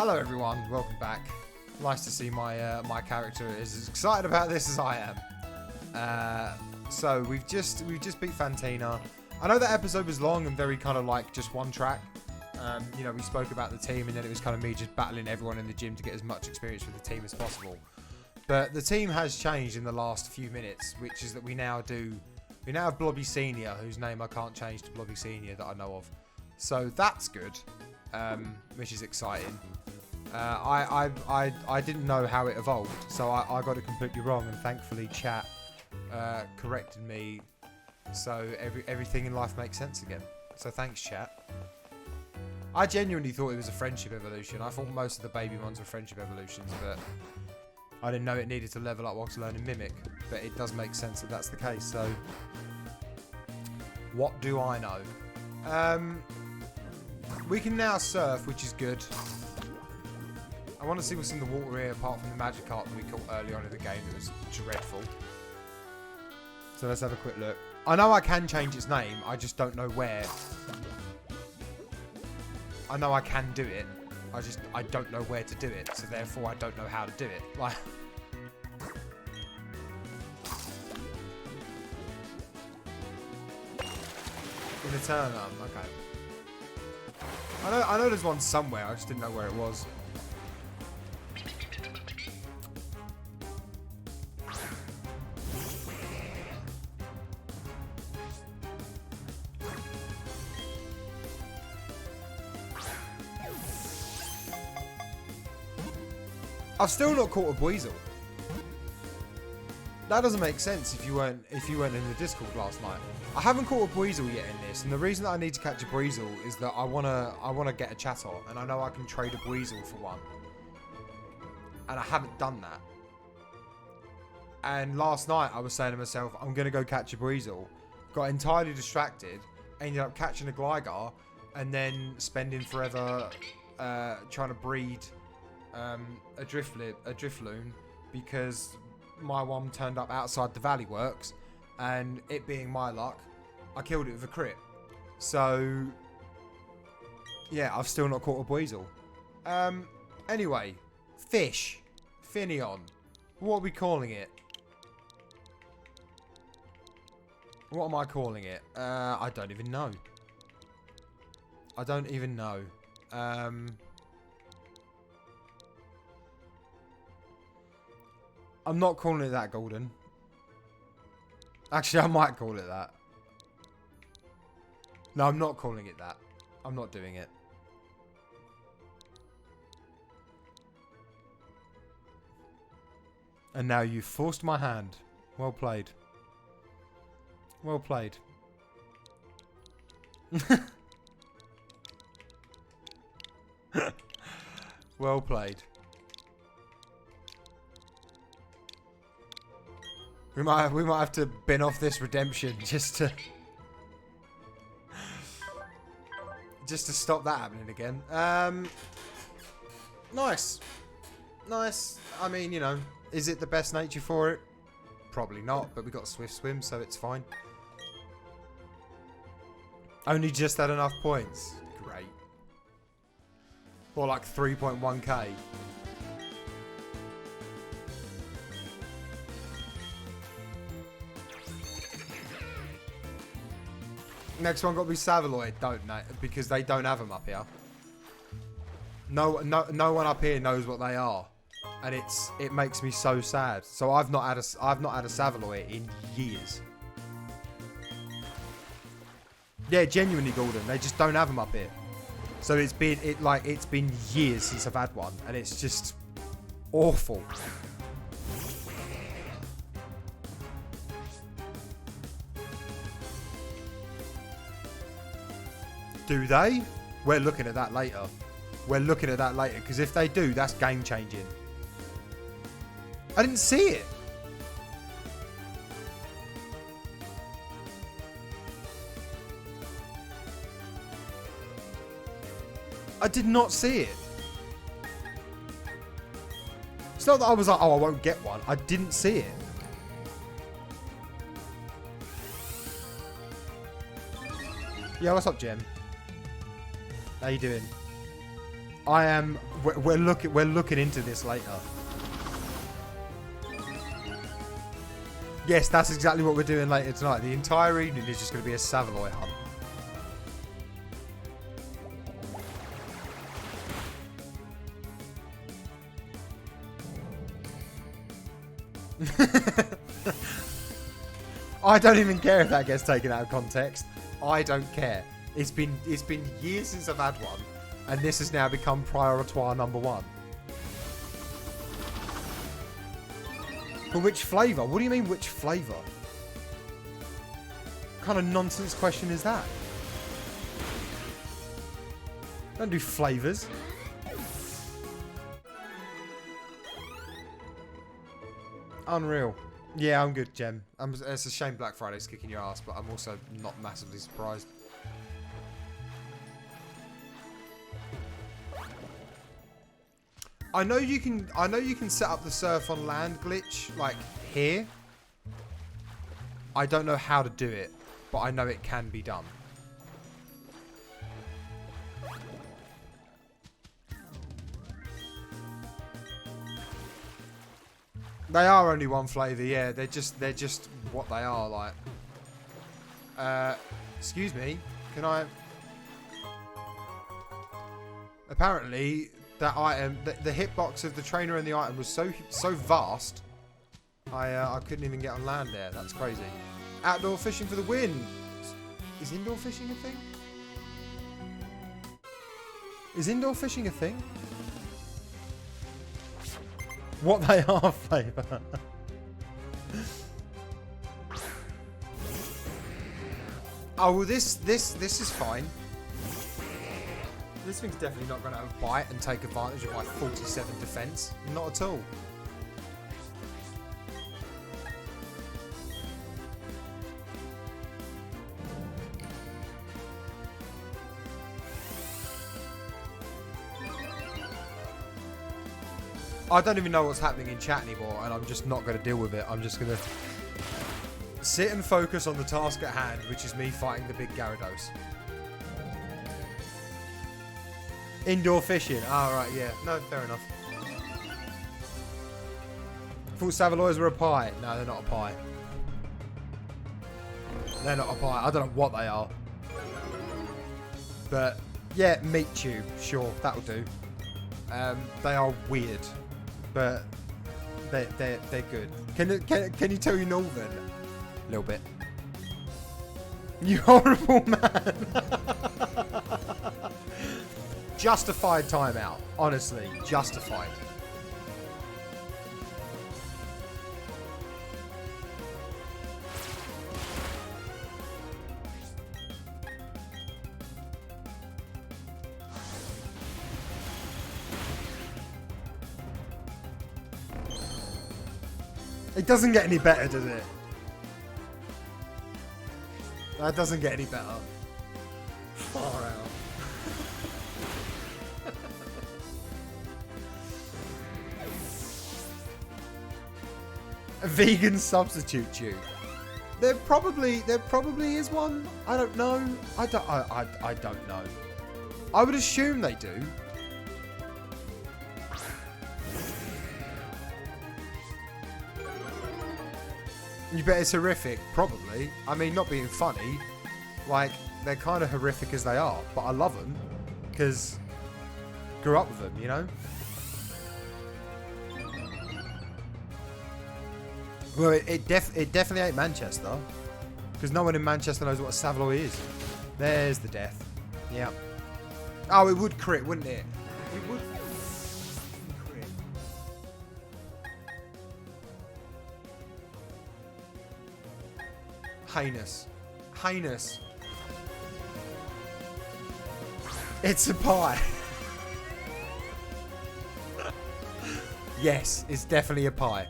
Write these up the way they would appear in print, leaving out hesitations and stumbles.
Hello everyone, welcome back. Nice to see my my character is as excited about this as I am. So we've just beat Fantina. I know that episode was long and very kind of like just one track. You know, we spoke about the team and then it was kind of me just battling everyone in the gym to get as much experience with the team as possible. But the team has changed in the last few minutes, which is that we now have Blobby Senior, whose name I can't change to Blobby Senior that I know of. So that's good, which is exciting. I didn't know how it evolved, so I got it completely wrong, and thankfully chat corrected me, so everything in life makes sense again. So thanks, chat. I genuinely thought it was a friendship evolution. I thought most of the baby ones were friendship evolutions, but I didn't know it needed to level up whilst learning Mimic. But it does make sense that that's the case, so what do I know? We can now surf, which is good. I want to see what's in the water here, apart from the Magikarp that we caught early on in the game. It was dreadful. So let's have a quick look. I know I can change its name, I just don't know where. I know I can do it, I don't know where to do it, so therefore I don't know how to do it. Like, in a turn, okay. I know there's one somewhere, I just didn't know where it was. I've still not caught a Weasel. That doesn't make sense if you weren't in the Discord last night. I haven't caught a Weasel yet in this, and the reason that I need to catch a Weasel is that I wanna get a Chatot, and I know I can trade a Weasel for one. And I haven't done that. And last night I was saying to myself, I'm gonna go catch a Weasel. Got entirely distracted, ended up catching a Gligar, and then spending forever trying to breed a Drifloon, because my one turned up outside the Valley Works, and it being my luck, I killed it with a crit. So yeah, I've still not caught a Weasel. Anyway, fish, Finneon, what are we calling it? What am I calling it? I don't even know. I don't even know. I'm not calling it that, Golden. Actually, I might call it that. No, I'm not calling it that. I'm not doing it. And now you've forced my hand. Well played. Well played. Well played. We might have to bin off this redemption just to stop that happening again. Nice. Nice. I mean, you know, is it the best nature for it? Probably not, but we got Swift Swim, so it's fine. Only just had enough points. Great. Or like 3.1k. Next one got to be Savaloid, don't they? Because they don't have them up here. No one up here knows what they are, and it makes me so sad. So I've not had a Savaloid in years. Yeah, genuinely, Golden. They just don't have them up here. So it's been years since I've had one, and it's just awful. Do they? We're looking at that later. We're looking at that later, because if they do, that's game changing. I didn't see it. I did not see it. It's not that I was like, oh, I won't get one. I didn't see it. Yeah, what's up, Jem? How you doing? I am. We're looking into this later. Yes, that's exactly what we're doing later tonight. The entire evening is just going to be a Saveloy hunt. I don't even care if that gets taken out of context. I don't care. It's been years since I've had one, and this has now become prioritoire number one. For which flavour? What do you mean, which flavour? What kind of nonsense question is that? Don't do flavours. Unreal. Yeah, I'm good, Gem. It's a shame Black Friday's kicking your ass, but I'm also not massively surprised. I know you can set up the surf on land glitch like here. I don't know how to do it, but I know it can be done. They are only one flavour, yeah. They're just what they are, like. Excuse me, can I? Apparently, that item, the hitbox of the trainer and the item was so vast, I couldn't even get on land there. That's crazy. Outdoor fishing for the win. Is indoor fishing a thing? Is indoor fishing a thing? What they are, flavour. Oh well, this is fine. This thing's definitely not going to bite and take advantage of my 47 defense. Not at all. I don't even know what's happening in chat anymore, and I'm just not going to deal with it. I'm just going to sit and focus on the task at hand, which is me fighting the big Gyarados. Indoor fishing. Ah, right, yeah. No, fair enough. Thought Saveloys were a pie. No, they're not a pie. They're not a pie. I don't know what they are. But, yeah, meat tube. Sure, that'll do. They are weird. But they're good. Can you tell you Northern? A little bit. You horrible man. Justified timeout. Honestly, justified. It doesn't get any better, does it? That doesn't get any better. Far out. A vegan substitute tube. There probably is one. I don't know. I don't know. I would assume they do. You bet it's horrific? Probably. I mean, not being funny. Like, they're kind of horrific as they are. But I love them. Because grew up with them, you know? Well, it definitely ain't Manchester. Because no one in Manchester knows what a Saveloy is. There's the death. Yep. Oh, it would crit, wouldn't it? It would. Heinous. Heinous. It's a pie. Yes, it's definitely a pie.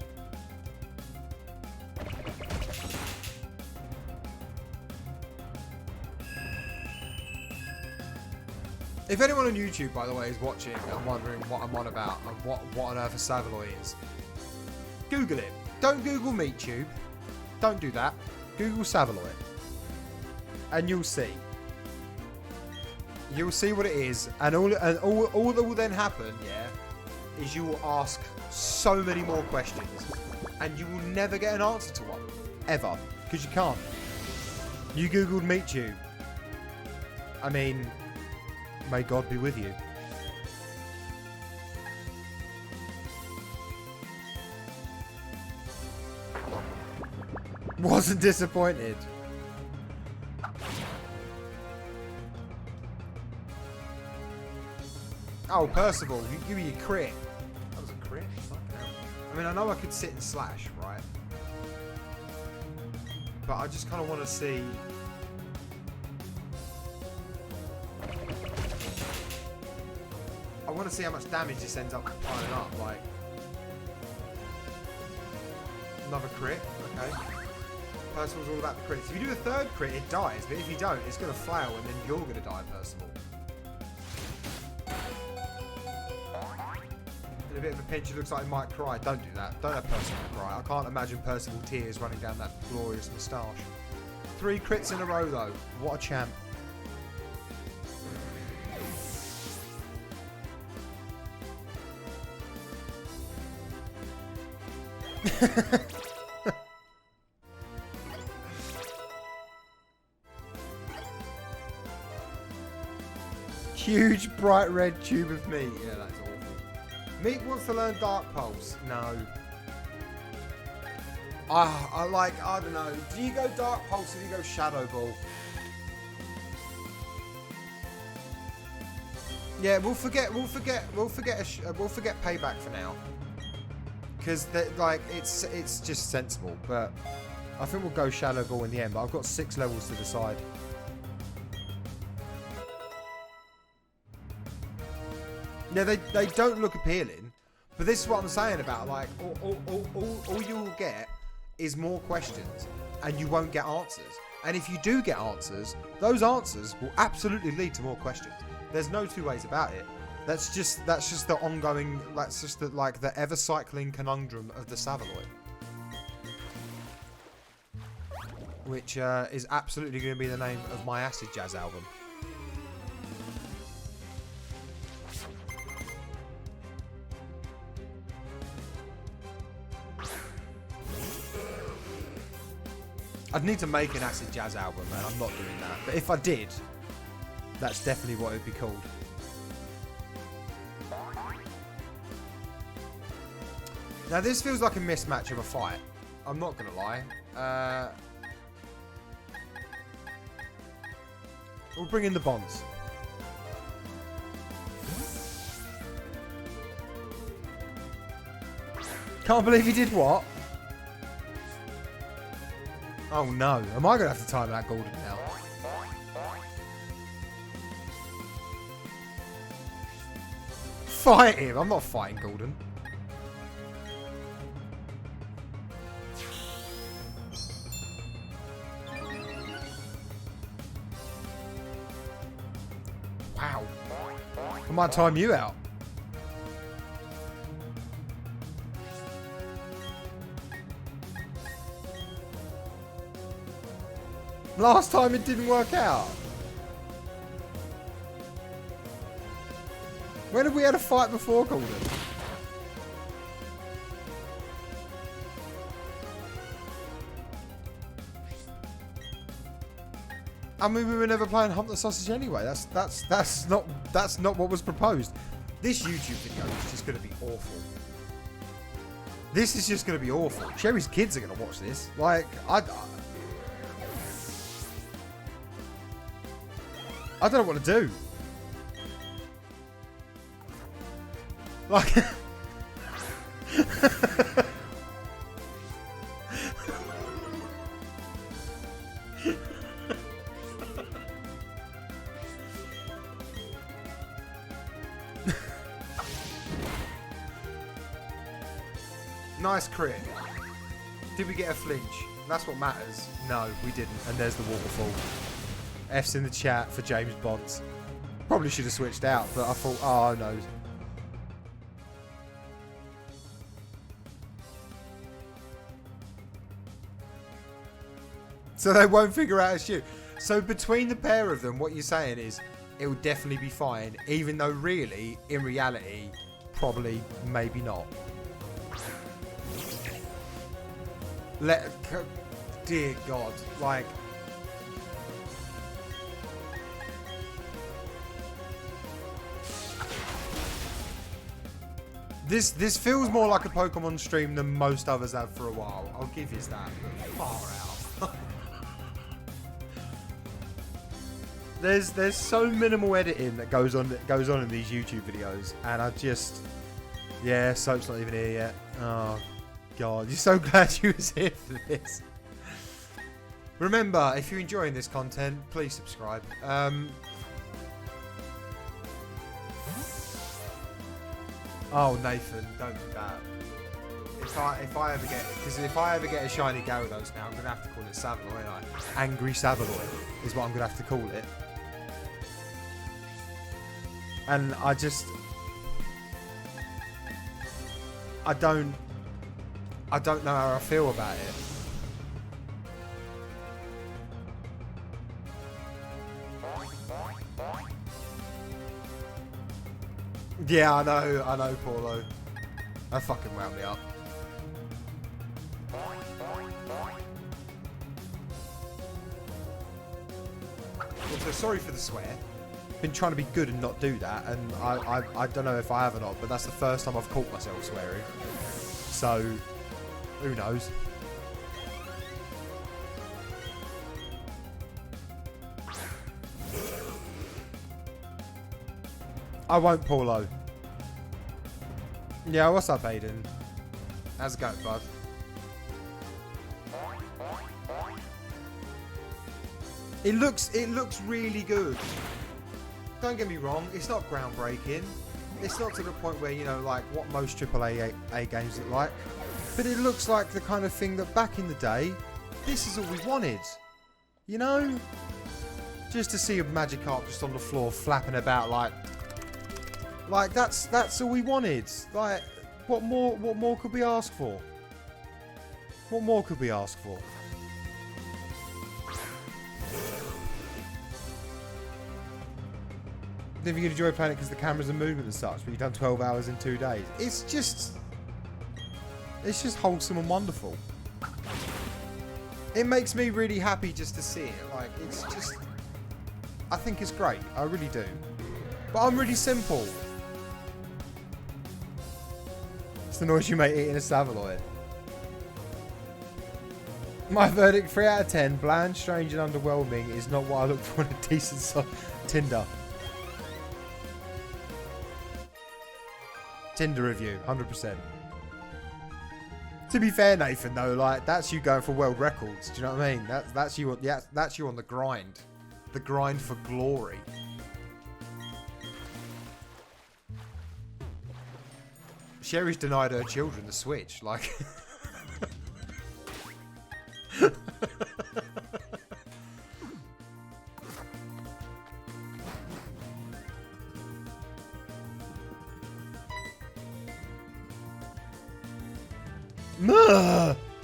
If anyone on YouTube, by the way, is watching and wondering what I'm on about and what on earth a Saveloy is, Google it. Don't Google MeatTube. Don't do that. Google Saveloy. And you'll see. You'll see what it is, and all that will then happen, yeah, is you will ask so many more questions, and you will never get an answer to one, ever, because you can't. You googled Meet I mean, may God be with you. Wasn't disappointed. Oh, Percival, you give me your crit. That was a crit? I mean, I know I could sit and slash, right? But I just kind of want to see... I want to see how much damage this ends up piling up, like... Another crit, okay. Percival's all about the crits. If you do a third crit, it dies, but if you don't, it's going to flail and then you're going to die, Percival. In a bit of a pinch, it looks like he might cry. Don't do that. Don't have Percival cry. I can't imagine Percival tears running down that glorious moustache. 3 crits in a row, though. What a champ. Huge bright red tube of meat. Yeah, that's awful. Meat wants to learn Dark Pulse. No. I don't know. Do you go Dark Pulse or do you go Shadow Ball? Yeah, we'll forget Payback for now. Because like it's just sensible, but I think we'll go Shadow Ball in the end. But I've got 6 levels to decide. Yeah, they don't look appealing, but this is what I'm saying about, like, all you will get is more questions, and you won't get answers. And if you do get answers, those answers will absolutely lead to more questions. There's no two ways about it. That's just the ongoing, that's just the ever-cycling conundrum of the Savaloy. Which is absolutely going to be the name of my Acid Jazz album. I'd need to make an Acid Jazz album, and I'm not doing that. But if I did, that's definitely what it would be called. Now, this feels like a mismatch of a fight. I'm not going to lie. We'll bring in the Bonds. Can't believe he did what? Oh no, am I going to have to time that Golden now? Fight him! I'm not fighting Golden. Wow. I might time you out. Last time it didn't work out. When have we had a fight before, Golden? I mean, we were never playing Hump the Sausage anyway. That's not what was proposed. This YouTube video is just going to be awful. This is just going to be awful. Sherry's kids are going to watch this. Like, I don't know what to do. Like... Nice crit. Did we get a flinch? That's what matters. No, we didn't. And there's the waterfall. F's in the chat for James Bonds. Probably should have switched out, but I thought, oh no. So they won't figure out it's you. So between the pair of them, what you're saying is, it would definitely be fine. Even though really, in reality, probably, maybe not. Dear God, like... This feels more like a Pokemon stream than most others have for a while. I'll give you that. Far out. There's so minimal editing that goes on in these YouTube videos, and I just... Yeah, Soap's not even here yet. Oh, God. You're so glad you was here for this. Remember, if you're enjoying this content, please subscribe. Oh, Nathan, don't do that. If I ever get... Because if I ever get a shiny Gyarados now, I'm going to have to call it Saveloy, aren't I? Angry Saveloy is what I'm going to have to call it. And I just... I don't know how I feel about it. Yeah, I know, Paulo. That fucking wound me up. Also, sorry for the swear. Been trying to be good and not do that, and I don't know if I have or not, but that's the first time I've caught myself swearing. So, who knows? I won't, Paulo. Yeah, what's up, Aiden? How's it going, bud? It looks really good. Don't get me wrong, it's not groundbreaking. It's not to the point where, you know, like what most AAA games look like. But it looks like the kind of thing that back in the day, this is all we wanted. You know? Just to see a Magikarp just on the floor flapping about like that's all we wanted. Like, what more could we ask for? What more could we ask for? If you enjoy playing it because the cameras are moving and such, but you've done 12 hours in 2 days. It's just wholesome and wonderful. It makes me really happy just to see it. Like, it's just, I think it's great. I really do. But I'm really simple. It's the noise you make eating a Saveloy. My verdict, 3 out of 10. Bland, strange, and underwhelming is not what I look for in a decent Tinder. Tinder review, 100%. To be fair, Nathan, though, like, that's you going for world records. Do you know what I mean? That's you. Yeah, that's you on the grind for glory. Sherry's denied her children the Switch, like.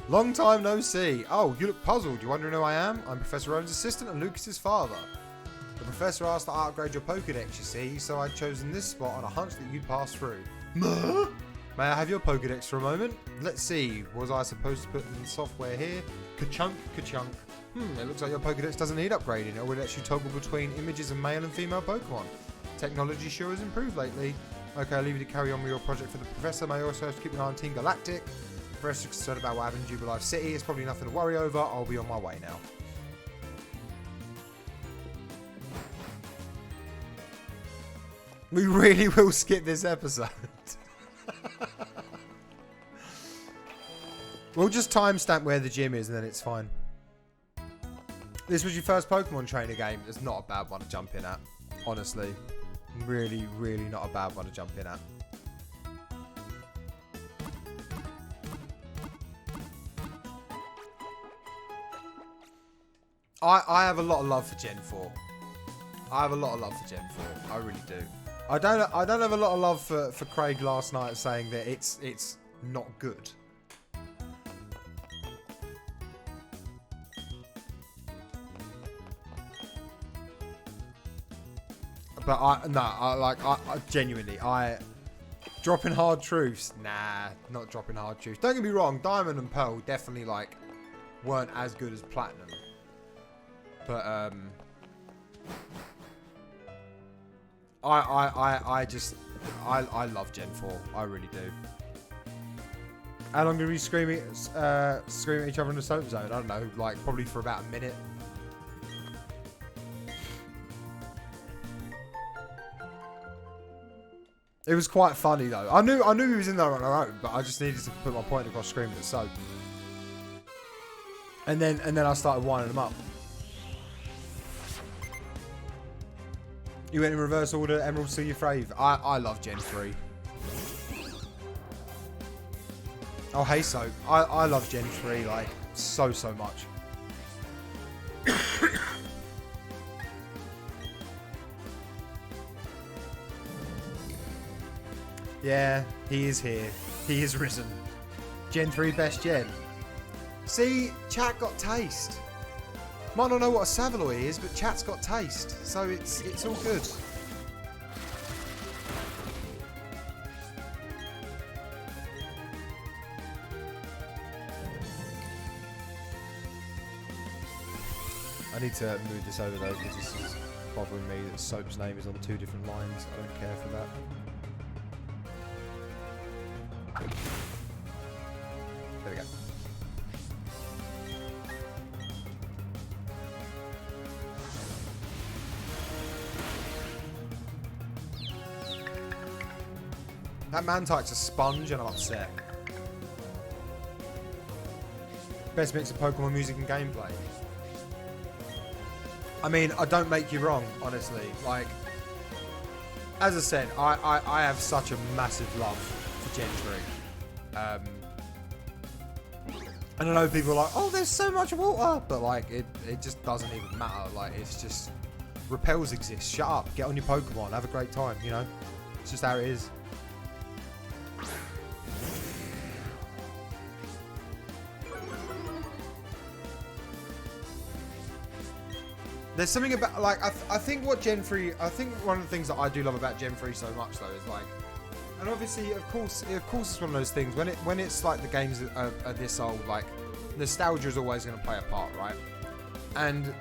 Long time no see. Oh, you look puzzled. You wondering who I am? I'm Professor Rowan's assistant and Lucas's father. The professor asked that I upgrade your Pokédex, you see, so I'd chosen this spot on a hunch that you'd pass through. May I have your Pokédex for a moment? Let's see. Was I supposed to put in the software here? Ka-chunk, ka-chunk. It looks like your Pokédex doesn't need upgrading. It will let you toggle between images of male and female Pokémon. Technology sure has improved lately. Okay, I'll leave you to carry on with your project for the professor. May also have to keep an eye on Team Galactic. Professor concerned about what happened in Jubilife City. It's probably nothing to worry over. I'll be on my way now. We really will skip this episode. We'll just timestamp where the gym is and then it's fine. This was your first Pokemon trainer game. It's not a bad one to jump in at. Honestly. Really, really not a bad one to jump in at. I have a lot of love for Gen 4. I have a lot of love for Gen 4. I really do. I don't have a lot of love for Craig last night saying that it's not good. But I genuinely, dropping hard truths. Nah, not dropping hard truths. Don't get me wrong, Diamond and Pearl definitely like weren't as good as Platinum. But I love Gen 4. I really do. How long did we scream at each other in the soap zone? I don't know, like probably for about a minute. It was quite funny though. I knew he was in there on our own, but I just needed to put my point across screaming at soap. And then I started winding him up. You went in reverse order, Emerald Sea, your fave. I love Gen 3. Oh, hey, Soap. I love Gen 3, like, so much. Yeah, he is here. He is risen. Gen 3 best gen. See, chat got taste. Might not know what a Savaloy is, but chat's got taste. So it's all good. I need to move this over though, because this is bothering me that Soap's name is on 2 different lines. I don't care for that. There we go. That Mantyke's a sponge and I'm upset. Best mix of Pokemon music and gameplay. I mean, I don't make you wrong, honestly. Like, as I said, I have such a massive love for Gen 3. And I know people are like, oh, there's so much water. But, like, it just doesn't even matter. Like, it's just... Repels exist. Shut up. Get on your Pokemon. Have a great time, you know? It's just how it is. There's something about, like, I think what Gen 3, I think one of the things that I do love about Gen 3 so much, though, is, like, and obviously, of course, it's one of those things, when it's, like, the games are this old, like, nostalgia is always going to play a part, right? And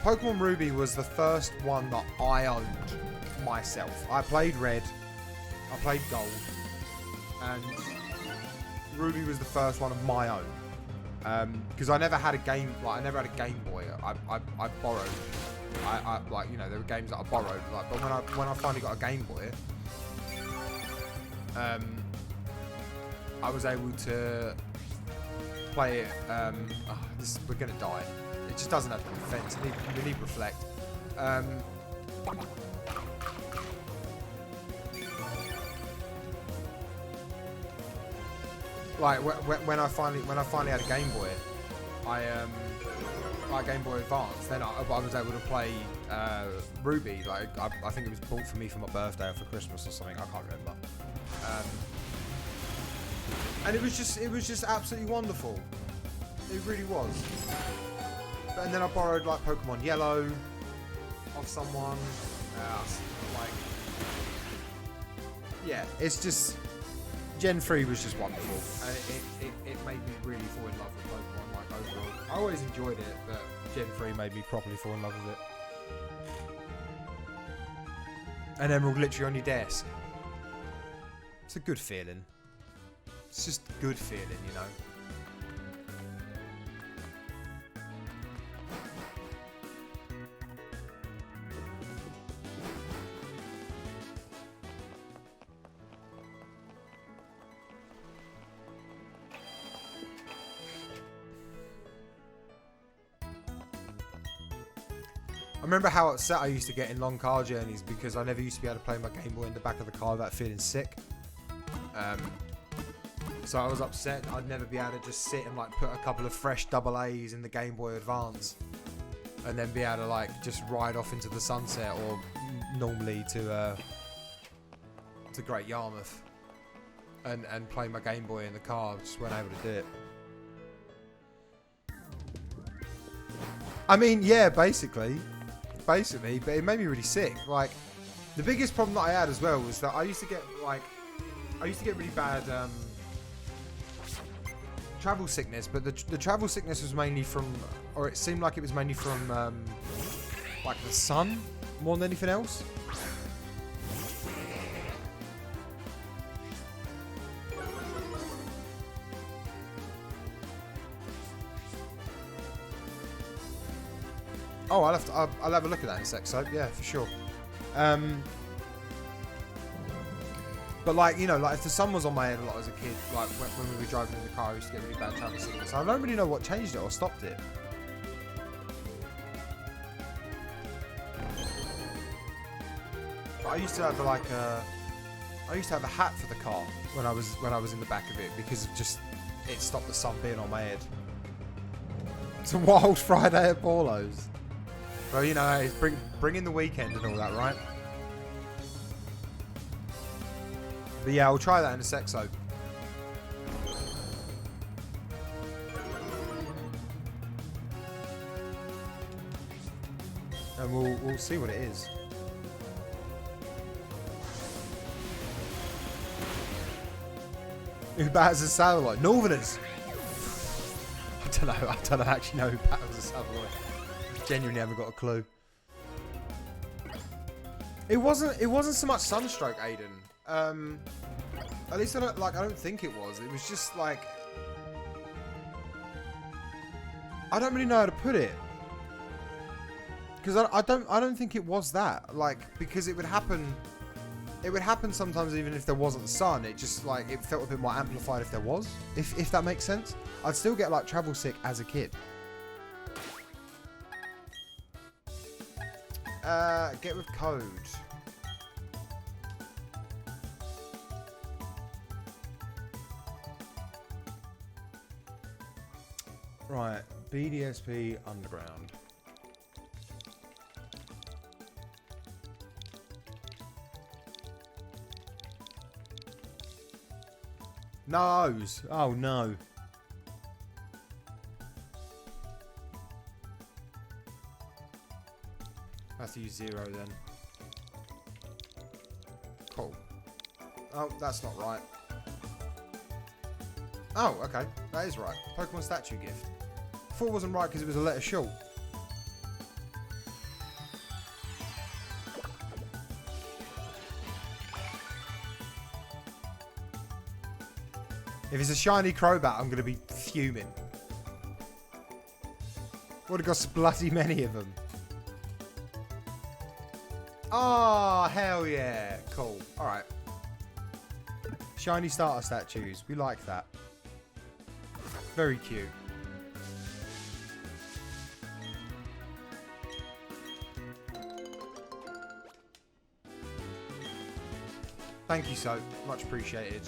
Pokemon Ruby was the first one that I owned myself. I played Red, I played Gold, and Ruby was the first one of my own. Because I never had a game, like I never had a Game Boy. I borrowed. I like, you know, there were games that I borrowed. Like, but when I finally got a Game Boy, I was able to play it. We're gonna die. It just doesn't have to be defense. We need reflect. Like when I finally had a Game Boy, like Game Boy Advance, then I was able to play Ruby. Like I think it was bought for me for my birthday or for Christmas or something. I can't remember. And it was just absolutely wonderful. It really was. And then I borrowed like Pokemon Yellow off someone. Like, yeah, it's just. Gen 3 was just wonderful, and it made me really fall in love with Pokemon, like, overall. I always enjoyed it, but Gen 3 made me properly fall in love with it. And Emerald literally on your desk. It's a good feeling. It's just a good feeling, you know. I remember how upset I used to get in long car journeys because I never used to be able to play my Game Boy in the back of the car without feeling sick. So I was upset I'd never be able to just sit and like put a couple of fresh double A's in the Game Boy Advance and then be able to like just ride off into the sunset or normally to Great Yarmouth and play my Game Boy in the car. Just weren't able to do it. I mean, yeah, basically, but it made me really sick. Like, The biggest problem that I had as well was that I used to get really bad travel sickness, but the travel sickness was mainly from, or it seemed like it was mainly from like the sun more than anything else. Oh, I'll have a look at that in a sec. So yeah, for sure. But like, you know, like if the sun was on my head a lot as a kid, like when we were driving in the car, I used to get really bad travel sickness. I don't really know what changed it or stopped it. But I used to have I used to have a hat for the car when I was in the back of it because of just it stopped the sun being on my head. It's a wild Friday at Paulo's. Well, you know, it's bring in the weekend and all that, right? But yeah, I'll try that in a sec, so. And we'll see what it is. Who batters a satellite? Northerners! I don't actually know who batters a satellite. Genuinely haven't got a clue. It wasn't so much sunstroke, Aiden. At least I don't think it was. It was just like, I don't really know how to put it. Because I don't think it was that. Like, because it would happen sometimes even if there wasn't the sun. It just like, it felt a bit more amplified if there was. If that makes sense. I'd still get like travel sick as a kid. Get with code. Right, BDSP Underground. No's. Oh no. I have to use 0 then. Cool. Oh, that's not right. Oh, okay. That is right. Pokemon statue gift. I thought it wasn't right because it was a letter short. If it's a shiny Crobat, I'm going to be fuming. Would have got bloody many of them. Oh, hell yeah. Cool. Alright. Shiny starter statues. We like that. Very cute. Thank you so much, appreciated.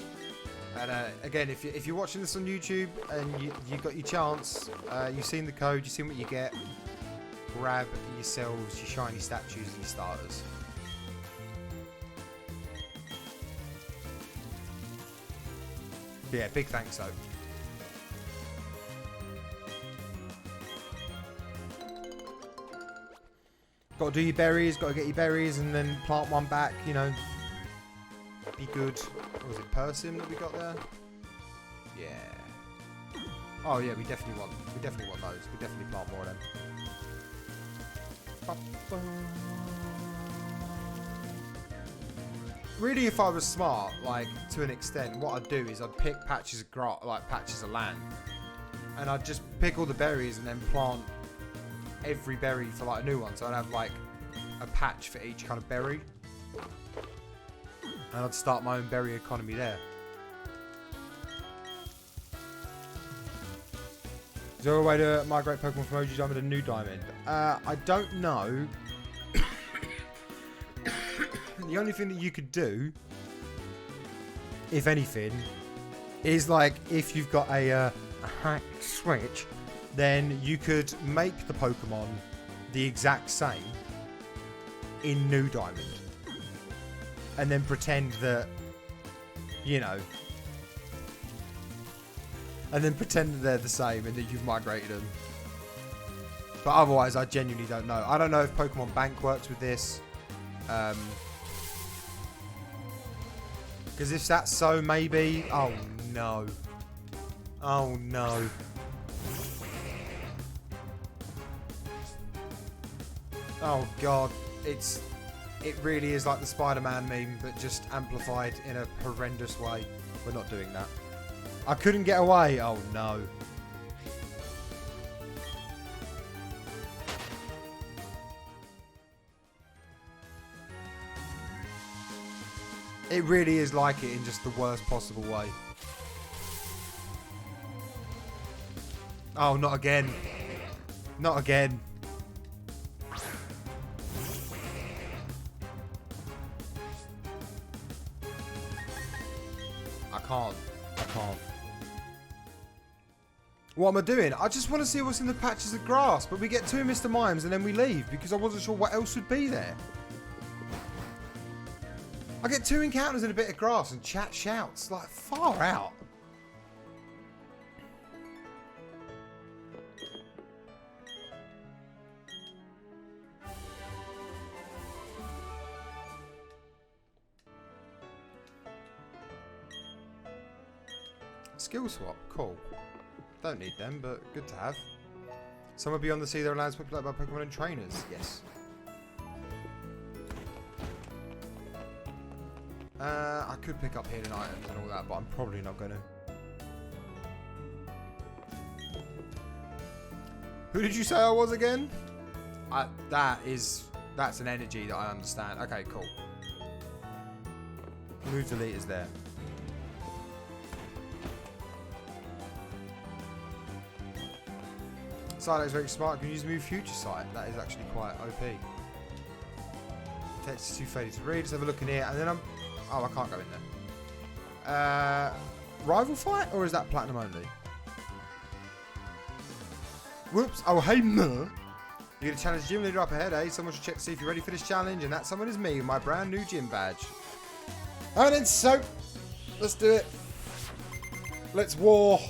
And again, if you're watching this on YouTube and you got your chance, you've seen the code, you've seen what you get, grab yourselves your shiny statues and your starters. But yeah, big thanks though. Got to do your berries, got to get your berries and then plant one back, you know. Be good. What was it, Persim that we got there? Yeah. Oh yeah, we definitely want those. We definitely plant more of them. Really, if I was smart, like to an extent, what I'd do is I'd pick patches of patches of land, and I'd just pick all the berries and then plant every berry for like a new one. So I'd have like a patch for each kind of berry. And I'd start my own berry economy there. Is there a way to migrate Pokemon from OG Diamond to New Diamond? I don't know. The only thing that you could do, if anything, is like if you've got a hack switch, then you could make the Pokemon the exact same in New Diamond. And then pretend that, you know, and then pretend that they're the same and that you've migrated them. But otherwise, I genuinely don't know. I don't know if Pokemon Bank works with this. Because if that's so, maybe... Oh, no. Oh, no. Oh, God. It really is like the Spider-Man meme, but just amplified in a horrendous way. We're not doing that. I couldn't get away. Oh, no. It really is like it in just the worst possible way. Oh, not again. Not again. I can't. What am I doing? I just want to see what's in the patches of grass, but we get 2 Mr. Mimes and then we leave because I wasn't sure what else would be there. I get 2 encounters in a bit of grass and chat shouts. Like, far out. Skill swap. Cool. Don't need them, but good to have. Somewhere beyond the sea there are lands populated by Pokemon and trainers. Yes. I could pick up hidden items and all that, but I'm probably not going to. Who did you say I was again? That's an energy that I understand. Okay, cool. Move delete is there. Psylocke's very smart. You can use move future sight. That is actually quite OP. Text is too faded to read. Let's have a look in here, and then oh, I can't go in there. Rival fight, or is that platinum only? Whoops. Oh, hey, no. You're going to challenge gym leader up ahead, eh? Someone should check to see if you're ready for this challenge, and that someone is me, my brand new gym badge. And then soap. Let's do it. Let's war.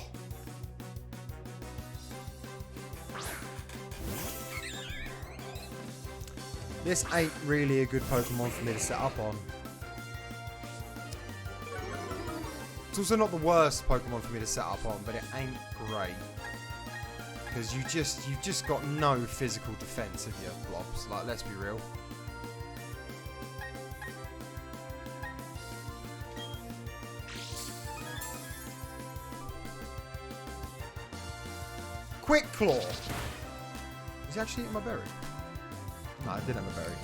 This ain't really a good Pokemon for me to set up on. It's also not the worst Pokemon for me to set up on, but it ain't great. Because you've just got no physical defense of your blobs. Like, let's be real. Quick Claw. Is he actually eating my berry? No, I did have a berry.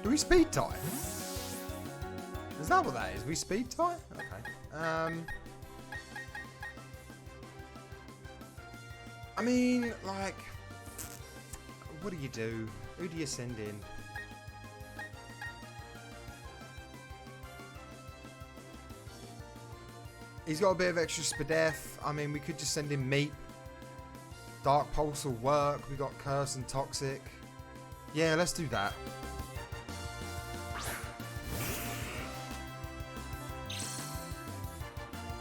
Do we speed tie? Is that what that is? We speed tie? Okay. I mean, like, what do you do? Who do you send in? He's got a bit of extra Spadef. I mean, we could just send in Meat. Dark Pulse will work. We got Curse and Toxic. Yeah, let's do that.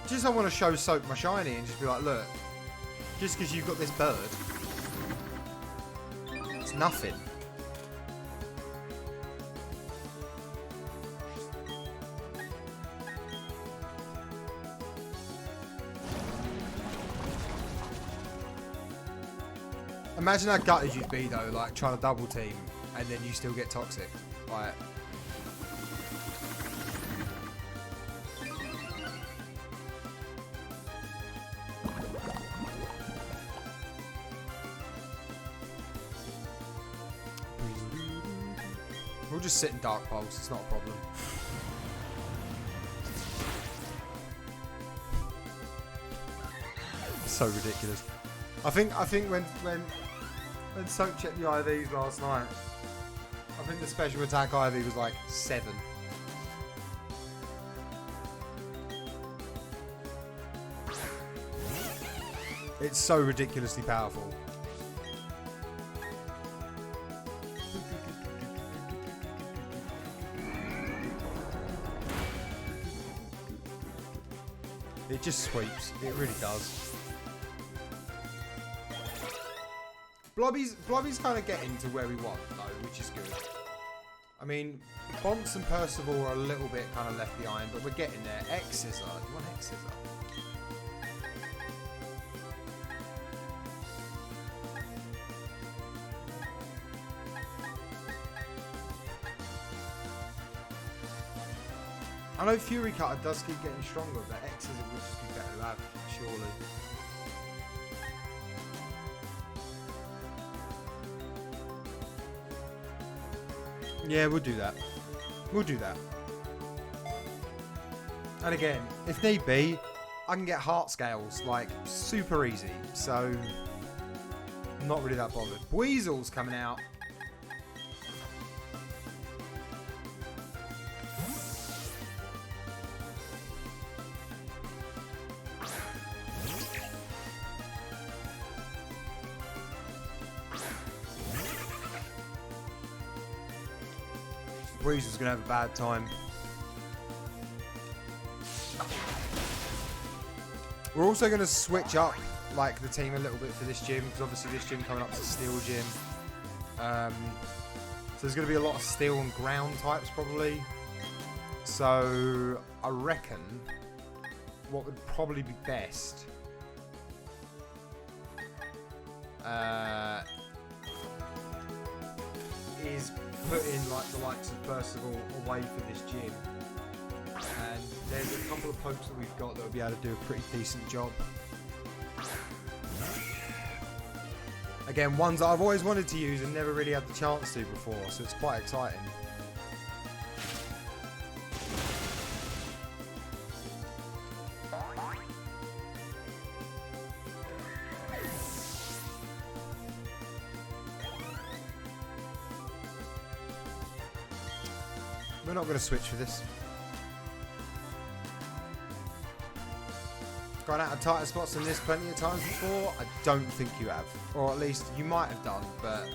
Just I want to show Soap my shiny and just be like, look, just because you've got this bird, it's nothing. Imagine how gutted you'd be though, like trying to double team and then you still get Toxic. Like, we'll just sit in Dark Pulse, it's not a problem. It's so ridiculous. I think when Soap checked the IVs last night, I think the special attack IV was like 7. It's so ridiculously powerful. It just sweeps. It really does. Blobby's kind of getting to where we want, though, which is good. I mean, Bonks and Percival are a little bit kind of left behind, but we're getting there. X-Scissor. You want X-Scissor? I know Fury Cutter does keep getting stronger, but X-Scissor would just be better to have, surely. Yeah, we'll do that. We'll do that. And again, if need be, I can get heart scales, like, super easy. So, I'm not really that bothered. Weasel's coming out. Weasel's gonna have a bad time. We're also gonna switch up like the team a little bit for this gym, because obviously this gym coming up is a steel gym. So there's gonna be a lot of steel and ground types probably. So I reckon what would probably be best is put in like the likes of Percival away for this gym, and there's a couple of pokes that we've got that will be able to do a pretty decent job. Again, ones that I've always wanted to use and never really had the chance to before, so it's quite exciting. We're not going to switch for this. Gone out of tighter spots than this plenty of times before? I don't think you have. Or at least you might have done, but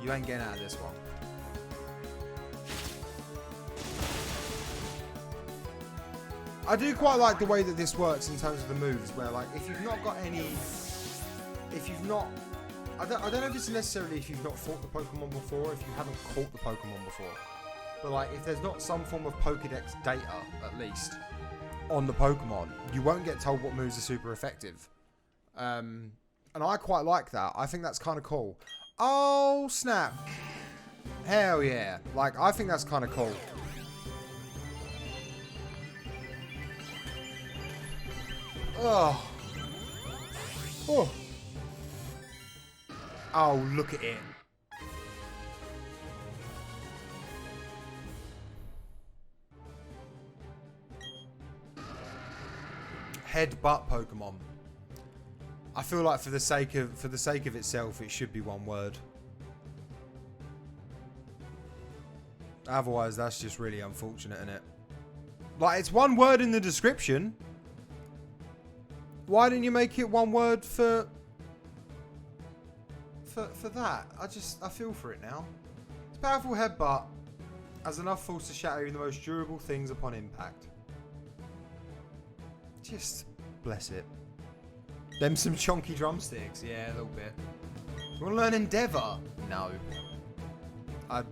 you ain't getting out of this one. I do quite like the way that this works in terms of the moves, where like if you've not got any... If you've not... I don't know if it's necessarily if you've not fought the Pokemon before, if you haven't caught the Pokemon before. But like, if there's not some form of Pokedex data, at least, on the Pokemon, you won't get told what moves are super effective. And I quite like that. I think that's kind of cool. Oh, snap. Hell yeah. Like, I think that's kind of cool. Oh. Oh. Oh, look at it. Headbutt Pokemon. I feel like for the sake of itself, it should be one word. Otherwise, that's just really unfortunate, isn't it? Like, it's one word in the description. Why didn't you make it one word for that? I feel for it now. It's powerful headbutt has enough force to shatter even the most durable things upon impact. Just bless it. Them some chonky drumsticks. Yeah, a little bit. You want to learn Endeavour? No. I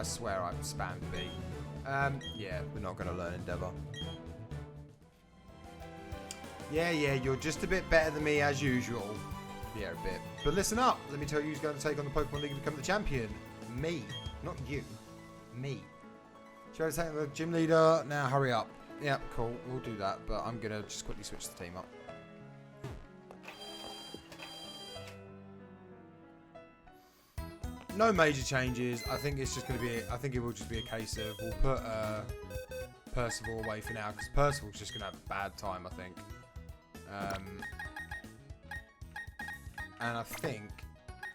swear I spammed B. Yeah, we're not going to learn Endeavour. Yeah, you're just a bit better than me as usual. Yeah, a bit. But listen up. Let me tell you who's going to take on the Pokemon League and become the champion. Me. Not you. Me. Try to take on the gym leader. Now, hurry up. Yeah, cool. We'll do that, but I'm gonna just quickly switch the team up. No major changes. I think it's just gonna be. I think it will just be a case of we'll put Percival away for now, because Percival's just gonna have a bad time, I think. And I think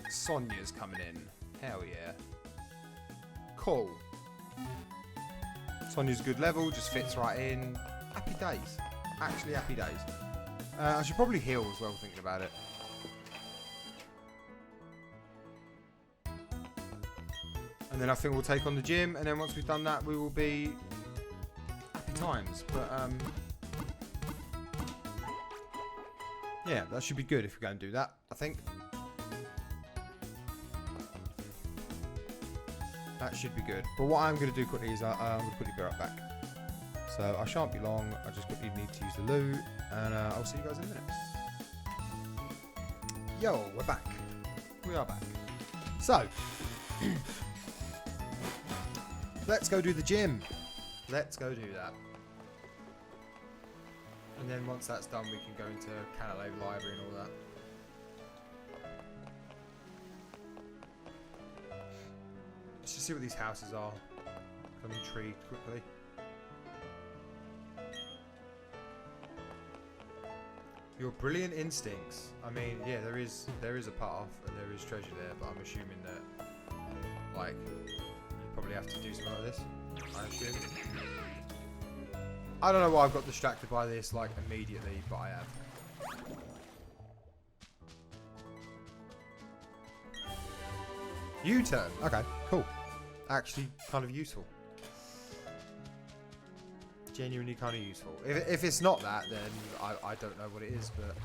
Sonia's coming in. Hell yeah. Cool. Sonia's a good level, just fits right in. Happy days. Actually, happy days. I should probably heal as well, thinking about it. And then I think we'll take on the gym, and then once we've done that, we will be happy times. But, Yeah, that should be good if we're going to do that, I think. That should be good. But what I'm going to do quickly is I'm going to quickly go right back. So I shan't be long. I just quickly need to use the loot. And I'll see you guys in a minute. Yo, we're back. We are back. So, let's go do the gym. Let's go do that. And then once that's done, we can go into Canalave Library and all that. Let's just see what these houses are. I'm intrigued quickly. Your brilliant instincts. I mean, yeah, there is a path and there is treasure there, but I'm assuming that, like, you probably have to do something like this. I assume. I don't know why I've got distracted by this, like, immediately, but I have. U-turn. Okay, cool. Actually, kind of useful. Genuinely kind of useful. If it's not that, then I don't know what it is, but...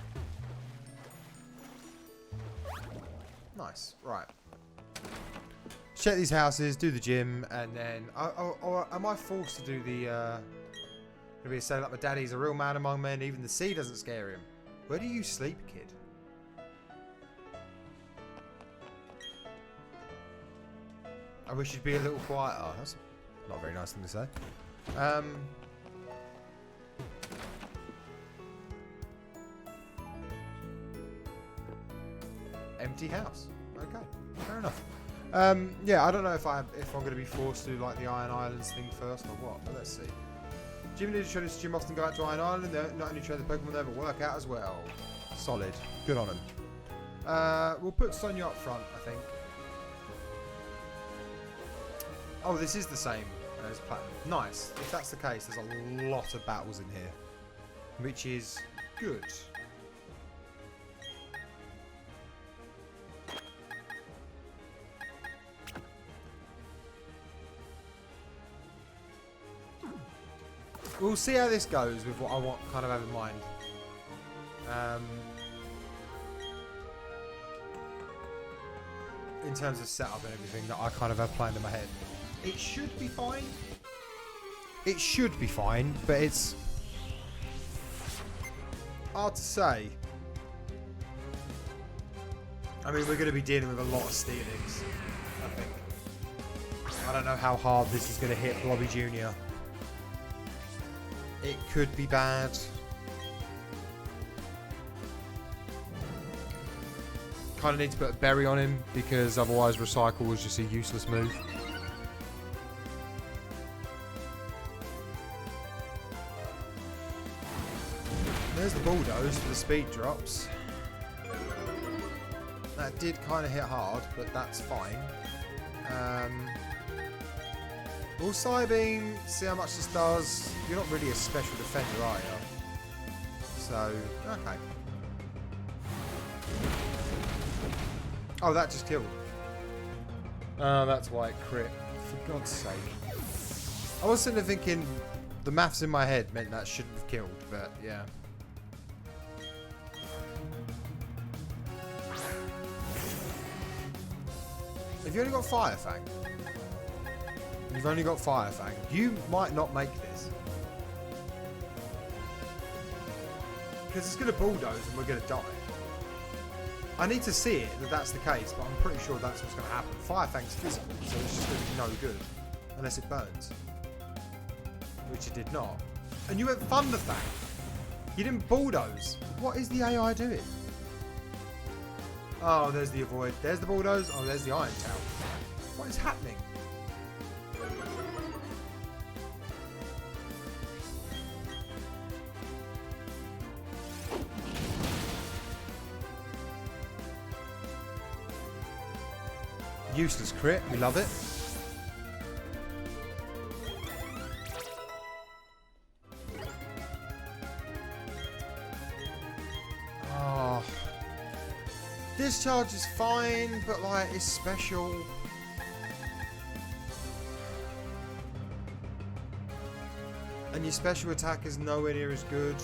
Nice. Right. Check these houses, do the gym, and then... Or am I forced to do the... Gonna be saying like my daddy's a real man among men, even the sea doesn't scare him. Where do you sleep, kid? I wish you'd be a little quieter. That's not a very nice thing to say. Empty house. Okay, fair enough. Yeah, I don't know if I'm going to be forced to do like the Iron Islands thing first or what, but let's see. Gym leaders show this gym often go out to Iron Island. They not only train the Pokemon there, but work out as well. Solid. Good on them. We'll put Sonia up front, I think. Oh, this is the same as Platinum. Nice. If that's the case, there's a lot of battles in here, which is good. We'll see how this goes with what I want, kind of have in mind. In terms of setup and everything that I kind of have planned in my head. It should be fine. It should be fine, but it's hard to say. I mean, we're going to be dealing with a lot of stealings, I think. I don't know how hard this is going to hit Blobby Jr. It could be bad. Kind of need to put a berry on him because otherwise recycle was just a useless move. There's the bulldoze for the speed drops. That did kind of hit hard, but that's fine. We'll Psybeam, see how much this does. You're not really a special defender, are you? So, okay. Oh, that just killed. Oh, that's why it crit. For God's sake. I was sitting there thinking the maths in my head meant that shouldn't have killed, but yeah. Have you only got Fire Fang? You've only got Fire Fang. You might not make this. Because it's going to bulldoze and we're going to die. I need to see it that that's the case, but I'm pretty sure that's what's going to happen. Fire Fang's physical, so it's just going to be no good. Unless it burns. Which it did not. And you went Thunder Fang. You didn't bulldoze. What is the AI doing? Oh, there's the avoid. There's the bulldoze. Oh, there's the Iron Tail. What is happening? Useless crit, we love it. Oh. Discharge is fine, but like it's special. And your special attack is nowhere near as good.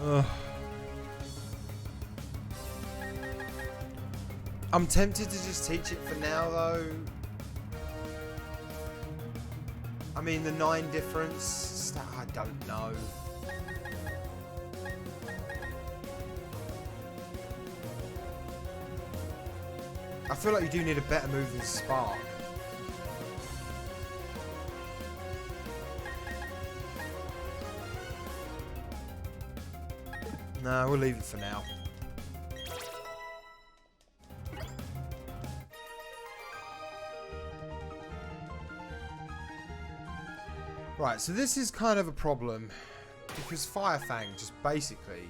Ugh. I'm tempted to just teach it for now, though. I mean, the 9 difference, I don't know. I feel like you do need a better move than Spark. No, we'll leave it for now. Right, so this is kind of a problem because Fire Fang just basically,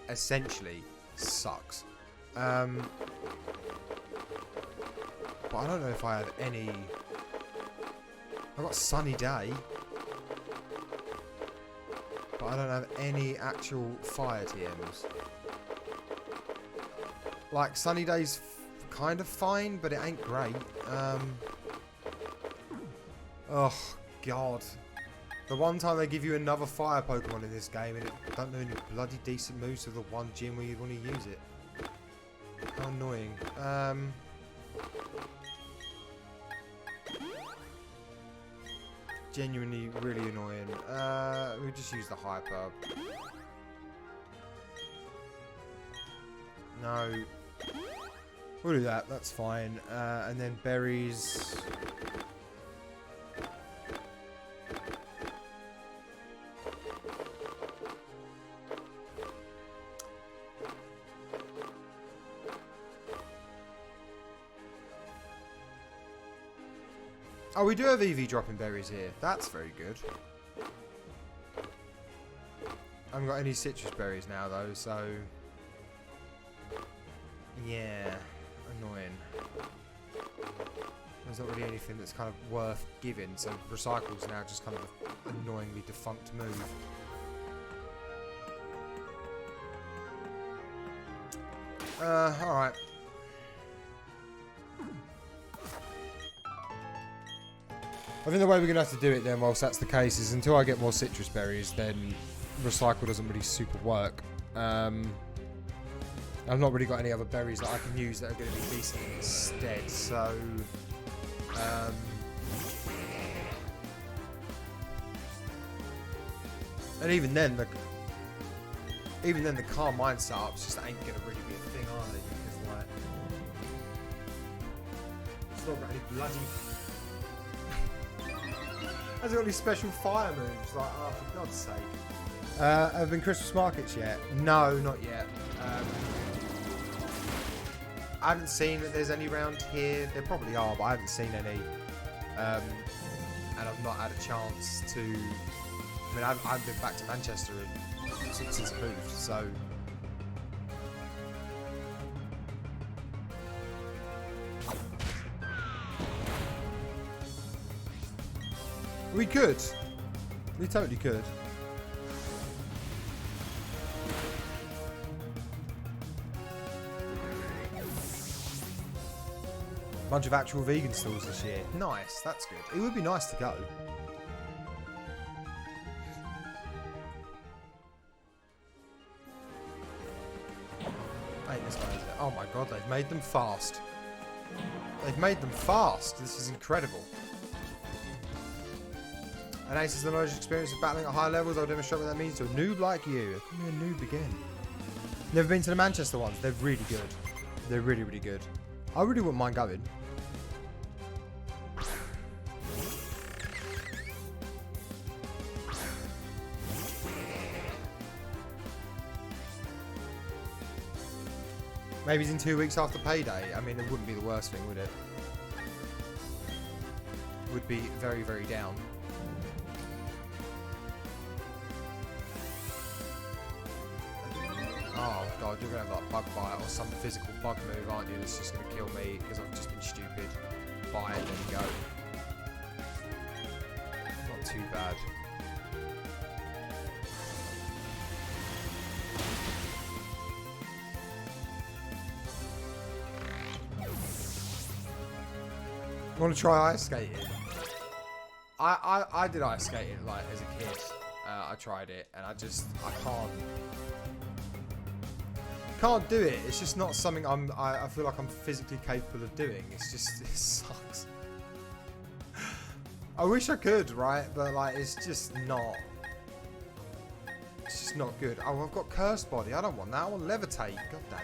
essentially, sucks. But I don't know if I have any... I've got Sunny Day. But I don't have any actual fire TMs. Like, Sunny Day's kind of fine, but it ain't great. Oh, God. The one time they give you another fire Pokemon in this game and it don't know any bloody decent moves to the one gym where you'd want to use it. How annoying. Genuinely really annoying. We'll just use the Hyper. No. We'll do that, that's fine. And then berries. Oh, we do have EV dropping berries here. That's very good. I haven't got any citrus berries now, though, so... Yeah, annoying. There's not really anything that's kind of worth giving, so Recycle's now just kind of an annoyingly defunct move. Alright. I think the way we're going to have to do it then, whilst that's the case, is until I get more citrus berries, then Recycle doesn't really super work. I've not really got any other berries that I can use that are going to be decent instead, so... and even then, the Carmine setups just ain't going to really be a thing, are they? Because, like... It's not got any bloody... Has it got any special fire moves? Like, oh, for God's sake. Have there been Christmas markets yet? No, not yet. I haven't seen that there's any around here. There probably are, but I haven't seen any. And I've not had a chance to... I mean, I've been back to Manchester since it's moved, so... We could. We totally could. Bunch of actual vegan stalls this year. Nice, that's good. It would be nice to go. Ain't this guy, is it? Oh my god, they've made them fast. They've made them fast. This is incredible. And Ace has the knowledge and experience of battling at high levels. I'll demonstrate what that means to a noob like you. Call me a noob again. Never been to the Manchester ones. They're really good. They're really, really good. I really wouldn't mind going. Maybe it's in 2 weeks after payday. I mean, it wouldn't be the worst thing, would it? Would be very, very down. Oh god, you're going to have like bug bite or some physical bug move, aren't you? That's just going to kill me because I've just been stupid. Bite, there you go. Not too bad. I want to try ice skating. I did ice skating like as a kid. I tried it and I can't. Can't do it. It's just not something I feel like I'm physically capable of doing. It's just, it sucks. I wish I could, right? But like, it's just not. It's just not good. Oh, I've got Cursed Body. I don't want that. I want Levitate. God damn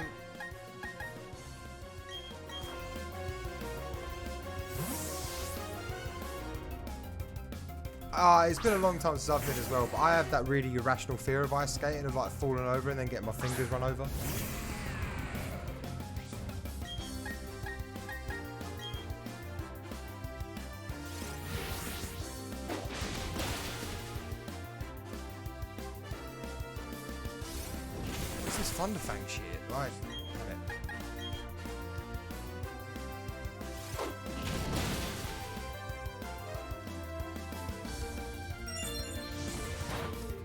it. It's been a long time since I've been as well, but I have that really irrational fear of ice skating, of like falling over and then getting my fingers run over. What's this Thunderfang shit? Right.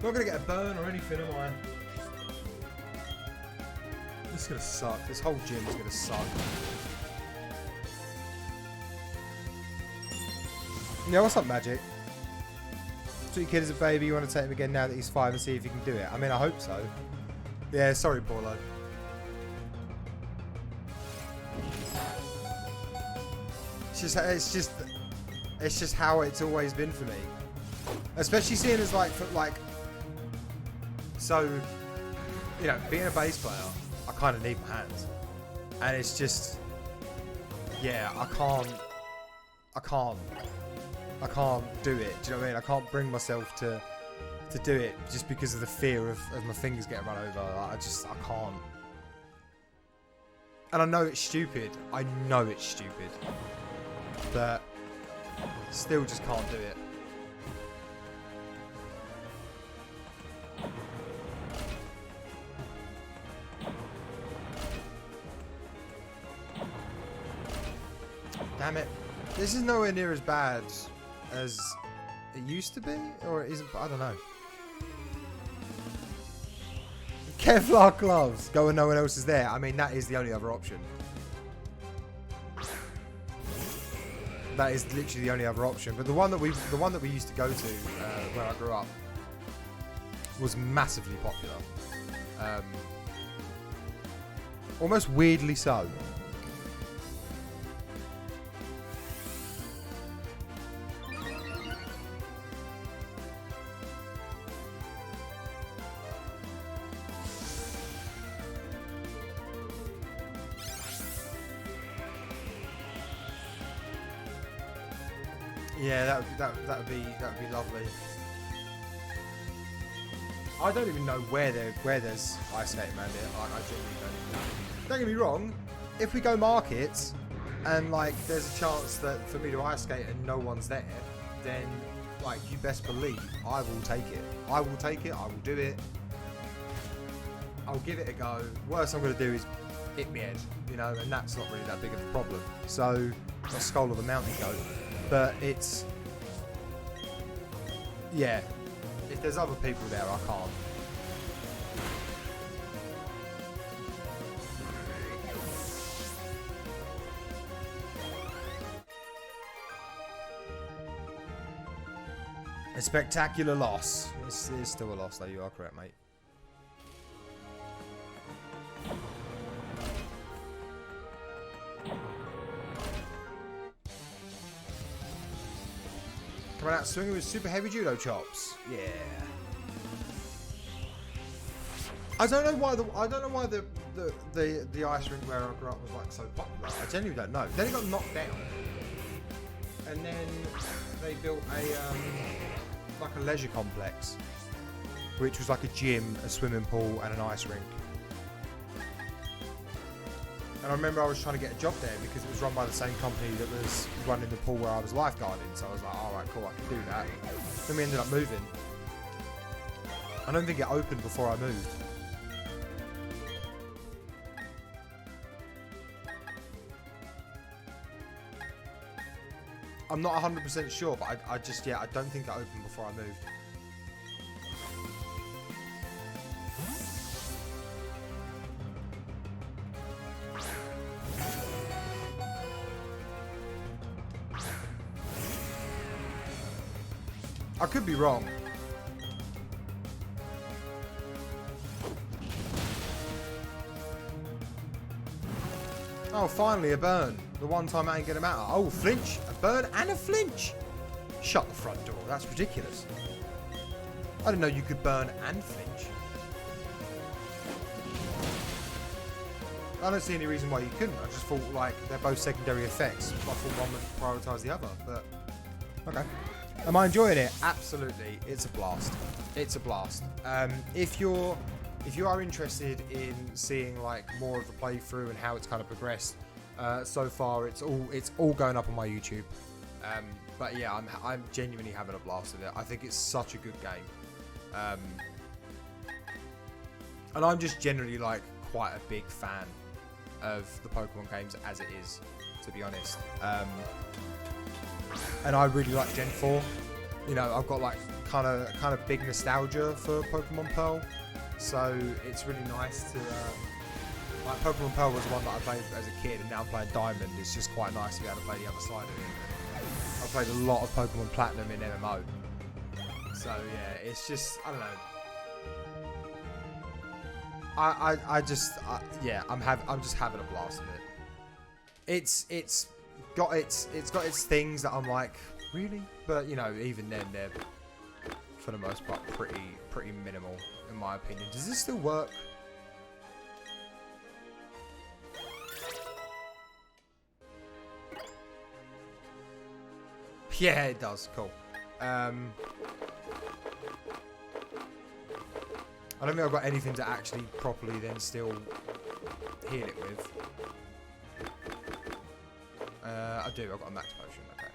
Not gonna get a burn or anything, am I? This is gonna suck. This whole gym is gonna suck. Yeah, what's up, Magic? Sweet kid is a baby. You want to take him again now that he's 5 and see if you can do it? I mean, I hope so. Yeah, sorry, Paulo. It's just how it's always been for me. Especially seeing as like, so, you know, being a bass player, I kind of need my hands. And it's just, yeah, I can't do it. Do you know what I mean? I can't bring myself to do it just because of the fear of my fingers getting run over. Like, I can't. And I know it's stupid. I know it's stupid. But still just can't do it. Damn it. This is nowhere near as bad as it used to be, or it isn't, I don't know. Kevlar gloves, go when no one else is there. I mean, that is the only other option. That is literally the only other option. But the one that we used to go to where I grew up was massively popular. Almost weirdly so. Yeah, that would be lovely. I don't even know where there's ice skating around here. I genuinely don't even know. Don't get me wrong. If we go markets and like there's a chance that for me to ice skate and no one's there, then like you best believe I will take it. I will take it. I will do it. I'll give it a go. Worst I'm going to do is hit my head, you know, and that's not really that big of a problem. So, not Skull of the Mountain Goat. But it's, yeah, if there's other people there, I can't. A spectacular loss. This is still a loss, though. You are correct, mate. Coming out swinging with super heavy judo chops. Yeah. I don't know why the ice rink where I grew up was like so popular. I genuinely don't know. Then it got knocked down, and then they built a like a leisure complex, which was like a gym, a swimming pool, and an ice rink. And I remember I was trying to get a job there because it was run by the same company that was running the pool where I was lifeguarding. So I was like, alright, cool, I can do that. Then we ended up moving. I don't think it opened before I moved. I'm not 100% sure, but I don't think it opened before I moved. I could be wrong. Oh, finally a burn. The one time I ain't gonna matter. Oh, flinch. A burn and a flinch. Shut the front door. That's ridiculous. I didn't know you could burn and flinch. I don't see any reason why you couldn't. I just thought, like, they're both secondary effects. I thought one would prioritise the other, but... Okay. Am I enjoying it? Absolutely. It's a blast. It's a blast. If you are interested in seeing, like, more of the playthrough and how it's kind of progressed, so far it's all going up on my YouTube. But yeah, I'm genuinely having a blast with it. I think it's such a good game. And I'm just generally, like, quite a big fan of the Pokemon games as it is, to be honest. And I really like Gen 4. You know, I've got, like, kind of big nostalgia for Pokemon Pearl. So it's really nice to... like, Pokemon Pearl was one that I played as a kid, and now I'm playing Diamond. It's just quite nice to be able to play the other side of it. I played a lot of Pokemon Platinum in MMO. So yeah, it's just, I don't know. I'm just having a blast with it. It's got its things that I'm like, really? But you know, even then they're for the most part pretty minimal in my opinion. Does this still work? Yeah, it does. Cool. I don't think I've got anything to actually properly then still heal it with. I do. I've got a max potion. Okay.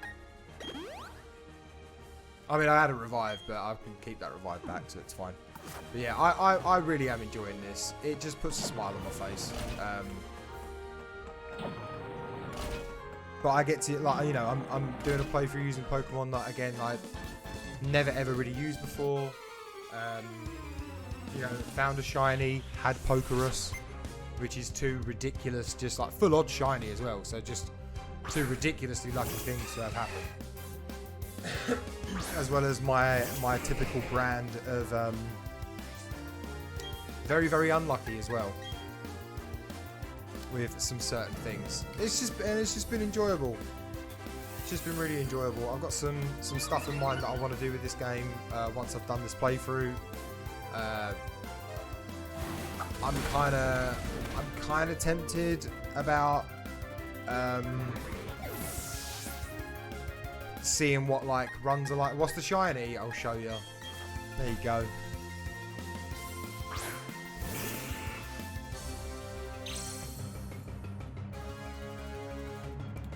I mean, I had a revive, but I can keep that revive back, so it's fine. But yeah, I really am enjoying this. It just puts a smile on my face. But I get to, like, you know, I'm doing a playthrough using Pokemon that, again, I've never ever really used before. You know, found a shiny, had Pokerus, which is two ridiculous, just like full odd shiny as well. So just two ridiculously lucky things to have happen. As well as my typical brand of very, very unlucky as well. With some certain things. It's just been enjoyable. It's just been really enjoyable. I've got some stuff in mind that I want to do with this game once I've done this playthrough. I'm kind of tempted about seeing what like runs are like. What's the shiny? I'll show you. There you go.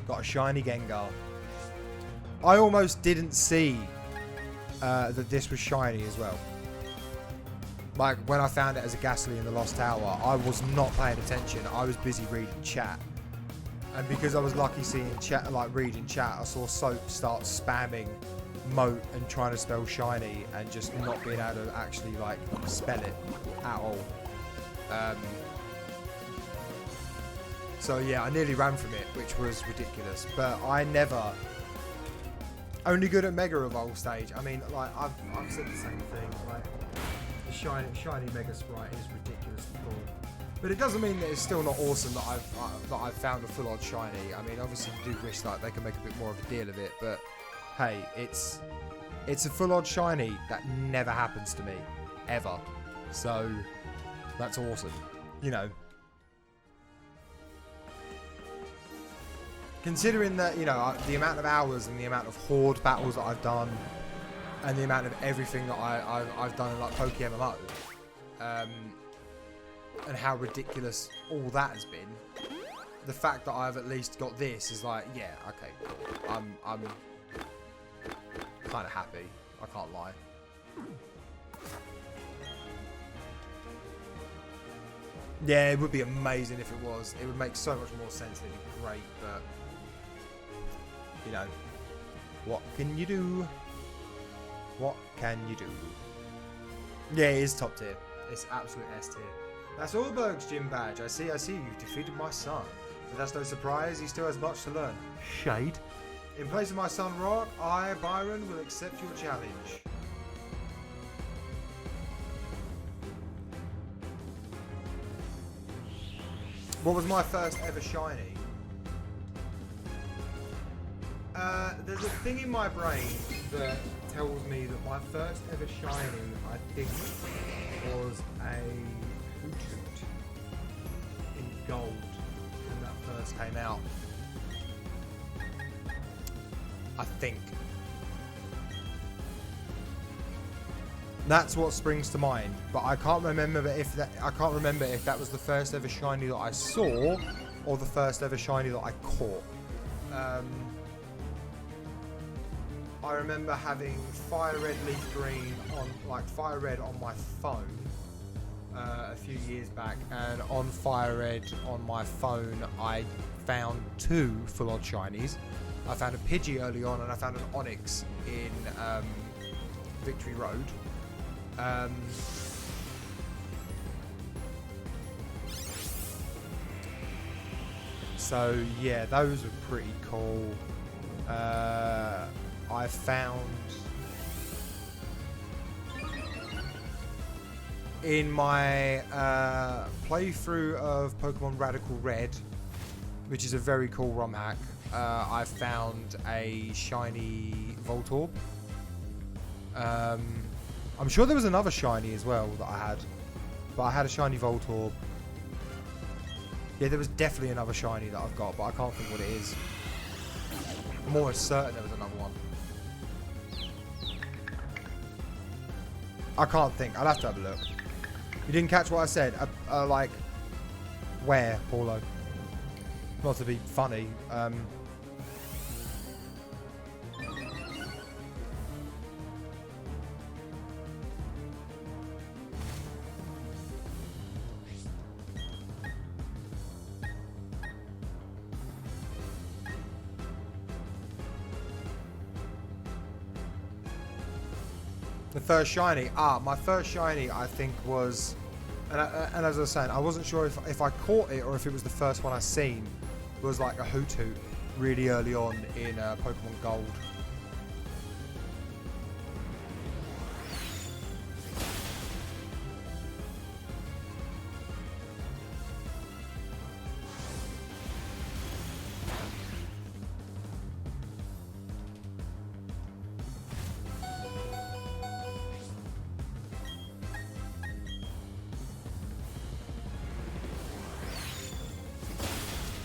Got a shiny Gengar. I almost didn't see that this was shiny as well. Like, when I found it as a Ghastly in the Lost Tower, I was not paying attention. I was busy reading chat. And because I was lucky seeing chat, like reading chat, I saw Soap start spamming Moat and trying to spell shiny and just not being able to actually, like, spell it at all. So yeah, I nearly ran from it, which was ridiculous. But I never... Only good at Mega Evolve stage. I mean, like, I've said the same thing. Like, the shiny Mega Sprite is ridiculously cool. But it doesn't mean that it's still not awesome that I've found a full on shiny. I mean, obviously you do wish that they can make a bit more of a deal of it. But hey, it's a full on shiny that never happens to me. Ever. So, that's awesome. You know. Considering that, you know, the amount of hours and the amount of horde battles that I've done, and the amount of everything that I've done in like PokeMMO, and how ridiculous all that has been, the fact that I've at least got this is like, yeah, okay, cool. I'm kind of happy. I can't lie. Yeah, it would be amazing if it was. It would make so much more sense. It'd be great, but you know, what can you do? What can you do? Yeah, it is top tier. It's absolute S tier. That's Allberg's gym badge. I see. You've defeated my son. But that's no surprise. He still has much to learn. Shade. In place of my son Roark, I, Byron, will accept your challenge. What was my first ever shiny? There's a thing in my brain that tells me that my first ever shiny, I think, was a Hoothoot in gold when that first came out. I think. That's what springs to mind, but I can't remember if that was the first ever shiny that I saw or the first ever shiny that I caught. I remember having Fire Red Leaf Green on Fire Red on my phone a few years back, and on Fire Red on my phone I found 2 full-on shinies. I found a Pidgey early on, and I found an Onyx in Victory Road. So yeah, those were pretty cool. I found in my playthrough of Pokemon Radical Red, which is a very cool ROM hack, I found a shiny Voltorb. I'm sure there was another shiny as well that I had, but I had a shiny Voltorb. Yeah, there was definitely another shiny that I've got, but I can't think what it is. I'm almost certain there was another one. I can't think. I'll have to have a look. You didn't catch what I said? Like, where, Paulo? Not to be funny. The first shiny. My first shiny, I think, was... And as I was saying, I wasn't sure if I caught it or if it was the first one I seen. Was like a Hoothoot really early on in Pokemon Gold.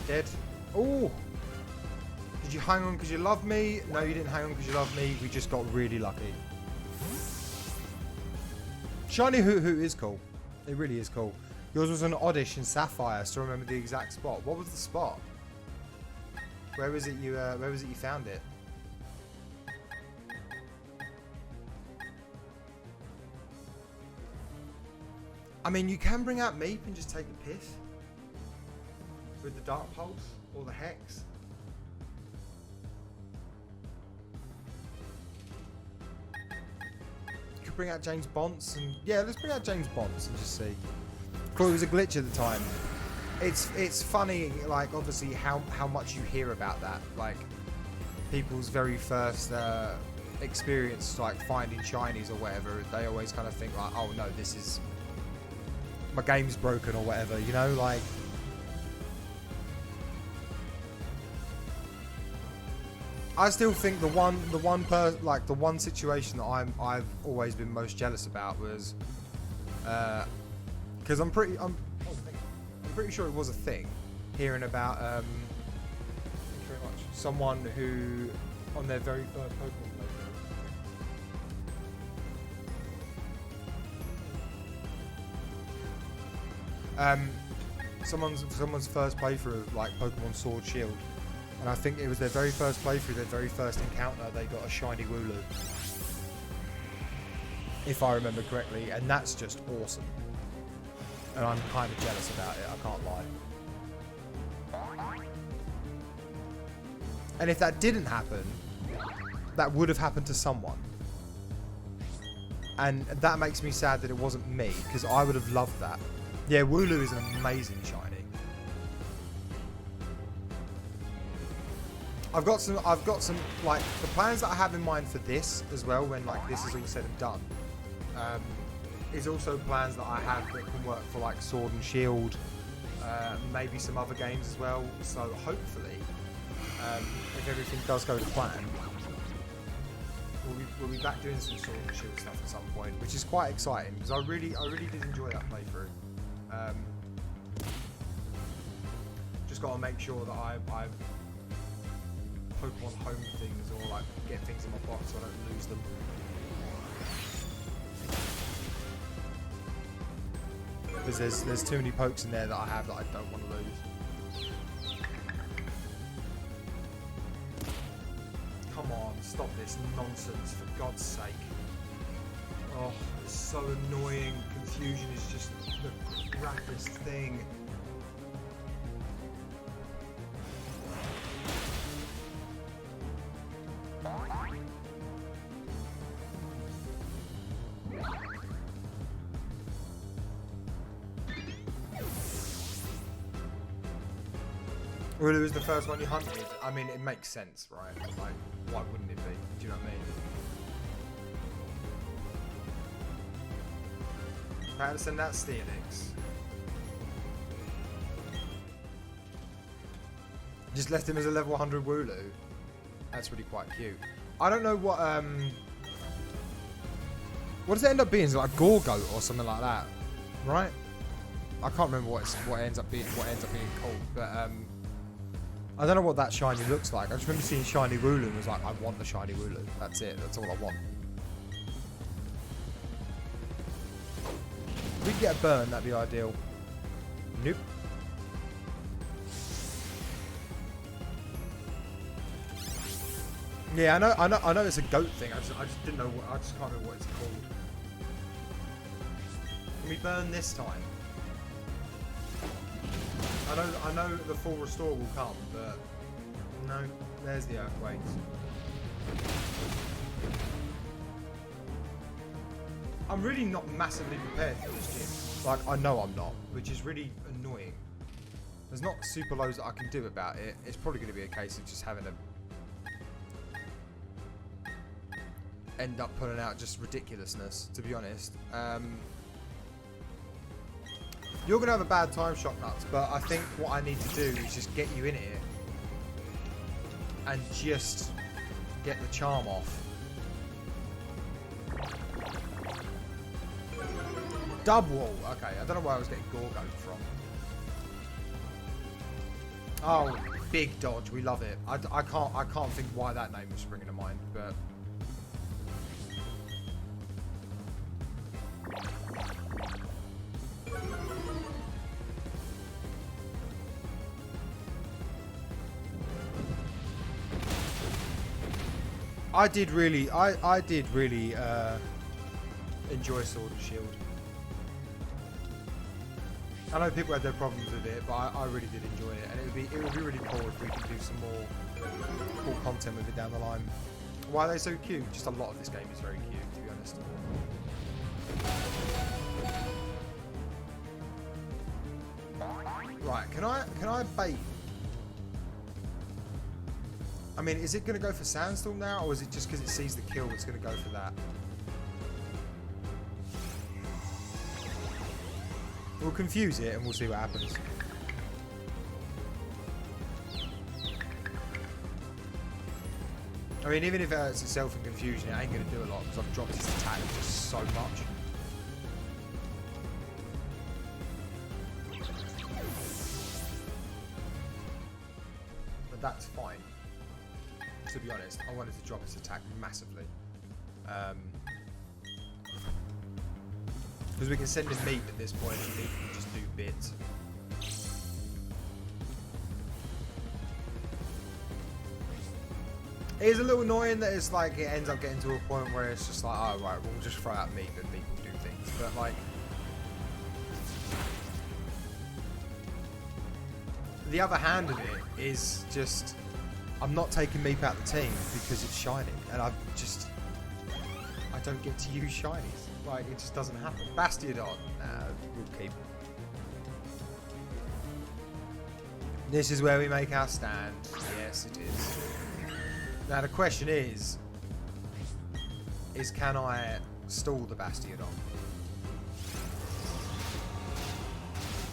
Dead. Oh! Did you hang on because you love me? No, you didn't hang on because you love me. We just got really lucky. Shiny Hoothoot is cool. It really is cool. Yours was an Oddish in Sapphire. I still remember the exact spot. What was the spot? Where was it you found it? I mean, you can bring out Meep and just take the piss. With the Dark Pulse or the Hex. You could bring out James Bonds and... Yeah, let's bring out James Bonds and just see. Thought it was a glitch at the time. It's funny, like, obviously, how much you hear about that. Like, people's very first experience, like, finding shinies or whatever, they always kind of think, like, oh, no, this is... my game's broken or whatever, you know? Like... I still think the one situation that I've always been most jealous about was because I'm pretty sure it was a thing, hearing about thank you very much, someone who on their very first Pokemon playthrough, someone's first playthrough of like Pokemon Sword Shield. And I think it was their very first playthrough, their very first encounter, they got a shiny Wooloo. If I remember correctly, and that's just awesome. And I'm kind of jealous about it, I can't lie. And if that didn't happen, that would have happened to someone. And that makes me sad that it wasn't me, because I would have loved that. Yeah, Wooloo is an amazing shiny. I've got some like the plans that I have in mind for this as well. When like this is all said and done, is also plans that I have that can work for like Sword and Shield, maybe some other games as well. So hopefully, if everything does go to plan, we'll be back doing some Sword and Shield stuff at some point, which is quite exciting because I really did enjoy that playthrough. Just got to make sure that I Pokemon home things or like get things in my box so I don't lose them. Because there's too many pokes in there that I have that I don't want to lose. Come on, stop this nonsense for God's sake. Oh, it's so annoying. Confusion is just the crappiest thing. Well, it was the first one you hunted. I mean, it makes sense, right? Like, why wouldn't it be? Do you know what I mean? Patterson, that's Steelix. Just left him as a level 100 Wooloo. That's really quite cute. I don't know what does it end up being? Is it like Gorgoat or something like that? Right? I can't remember what ends up being called, but I don't know what that shiny looks like. I just remember seeing shiny Wooloo and was like, I want the shiny Wooloo. That's it. That's all I want. If we could get a burn, that'd be ideal. Nope. Yeah, I know it's a goat thing. I just didn't know. I just can't remember what it's called. Can we burn this time? I know the full restore will come, but no, there's the earthquakes. I'm really not massively prepared for this gym. Like, I know I'm not, which is really annoying. There's not super loads that I can do about it. It's probably going to be a case of just having to end up putting out just ridiculousness, to be honest. You're going to have a bad time, Shocknuts, but I think what I need to do is just get you in here and just get the charm off. Double. Okay, I don't know where I was getting Gorgoat from. Oh, big dodge. We love it. I can't think why that name was springing to mind, but I did really enjoy Sword and Shield. I know people had their problems with it, but I really did enjoy it, and it would be really cool if we could do some more cool content with it down the line. Why are they so cute? Just a lot of this game is very cute, to be honest. Right, can I bait? I mean, is it going to go for Sandstorm now, or is it just because it sees the kill it's going to go for that? We'll confuse it and we'll see what happens. I mean, even if it hurts itself in confusion, it ain't going to do a lot because I've dropped his attack just so much. But that's fine. To be honest, I wanted to drop his attack massively. Because we can send him meat at this point and meat can just do bits. It is a little annoying that it's like it ends up getting to a point where it's just like, oh right, we'll just throw out meat and meat will do things. But like, the other hand of it is just, I'm not taking Meep out the team because it's shiny, and I don't get to use shinies. Like, it just doesn't happen. Bastiodon, nah, we'll keep. This is where we make our stand. Yes, it is. Now the question is can I stall the Bastiodon?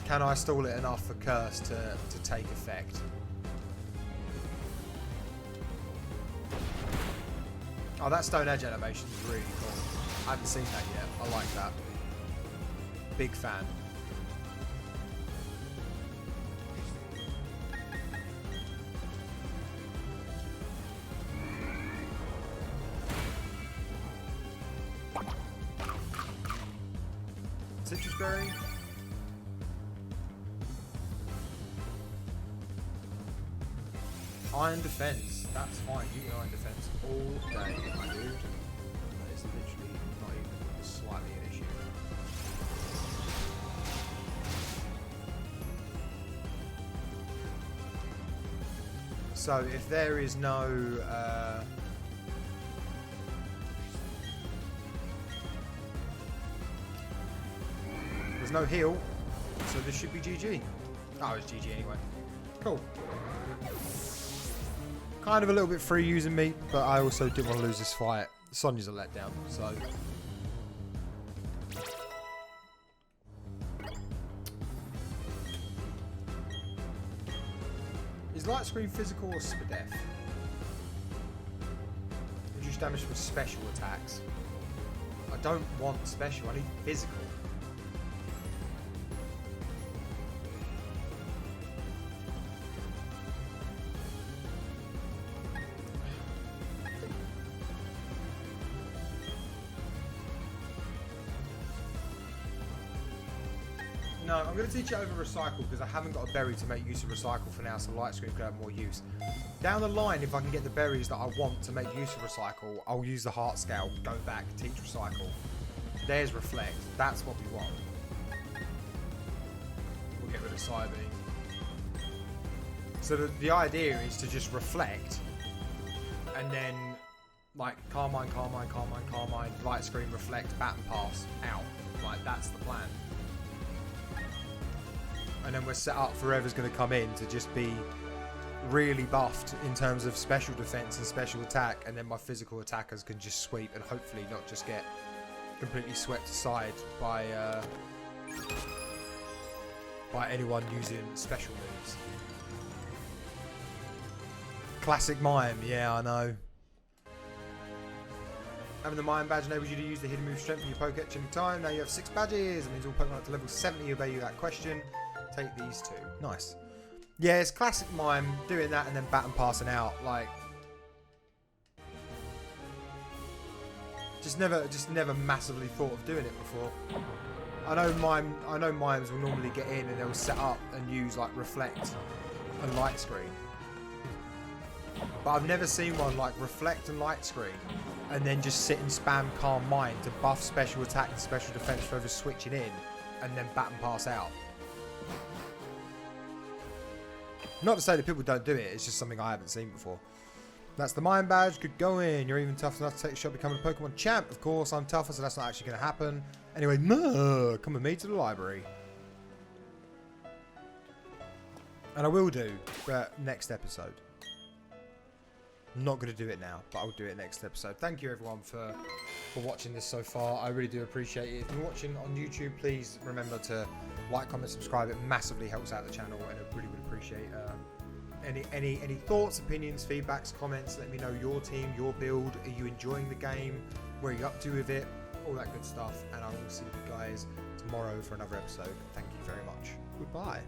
Can I stall it enough for Curse to take effect? Oh, that Stone Edge animation is really cool. I haven't seen that yet. I like that. Big fan. Citrus berry. Iron defense. That's fine. You can iron defense all day, my dude. That is literally not even slightly an issue. So if there is no there's no heal, so this should be GG. Oh, it's GG anyway. Cool. Kind of a little bit free using me, but I also didn't want to lose this fight. Sonya's a letdown, so. Is Light Screen physical or SPDEF? Reduce damage from special attacks. I don't want special, I need physical. No, I'm going to teach it over Recycle because I haven't got a berry to make use of Recycle for now, so Light Screen could have more use. Down the line, if I can get the berries that I want to make use of Recycle, I'll use the Heart Scale, go back, teach Recycle. There's Reflect. That's what we want. We'll get rid of Psybeam. So the idea is to just Reflect, and then, like, Carmine, Carmine, Carmine, Carmine, Light Screen, Reflect, Baton Pass, out. Like, that's the plan. And then we're set up for whoever's going to come in to just be really buffed in terms of special defense and special attack, and then my physical attackers can just sweep and hopefully not just get completely swept aside by anyone using special moves. Classic Mime, yeah, I know. Having the Mime badge enables you to use the hidden move strength in your Pokédex any time. Now you have 6 badges. It means all Pokemon up to level 70 obey you that question. Take these 2. Nice. Yeah, it's classic Mime doing that and then Baton passing out. Like, just never massively thought of doing it before. I know Mimes will normally get in and they'll set up and use like Reflect and Light Screen. But I've never seen one like Reflect and Light Screen and then just sit and spam Calm Mind to buff special attack and special defense for whoever's switching in and then Baton pass out. Not to say that people don't do it, it's just something I haven't seen before. That's the Mime badge, good going. You're even tough enough to take a shot becoming a Pokemon champ. Of course, I'm tougher, so that's not actually going to happen. Anyway, come with me to the library. And I will do, but next episode. I'm not going to do it now, but I'll do it next episode. Thank you everyone for watching this so far. I really do appreciate it. If you're watching on YouTube, please remember to like, comment, subscribe. It massively helps out the channel, and I really would appreciate any thoughts, opinions, feedbacks, comments. Let me know your team, your build. Are you enjoying the game? Where are you up to with it? All that good stuff. And I will see you guys tomorrow for another episode. Thank you very much. Goodbye.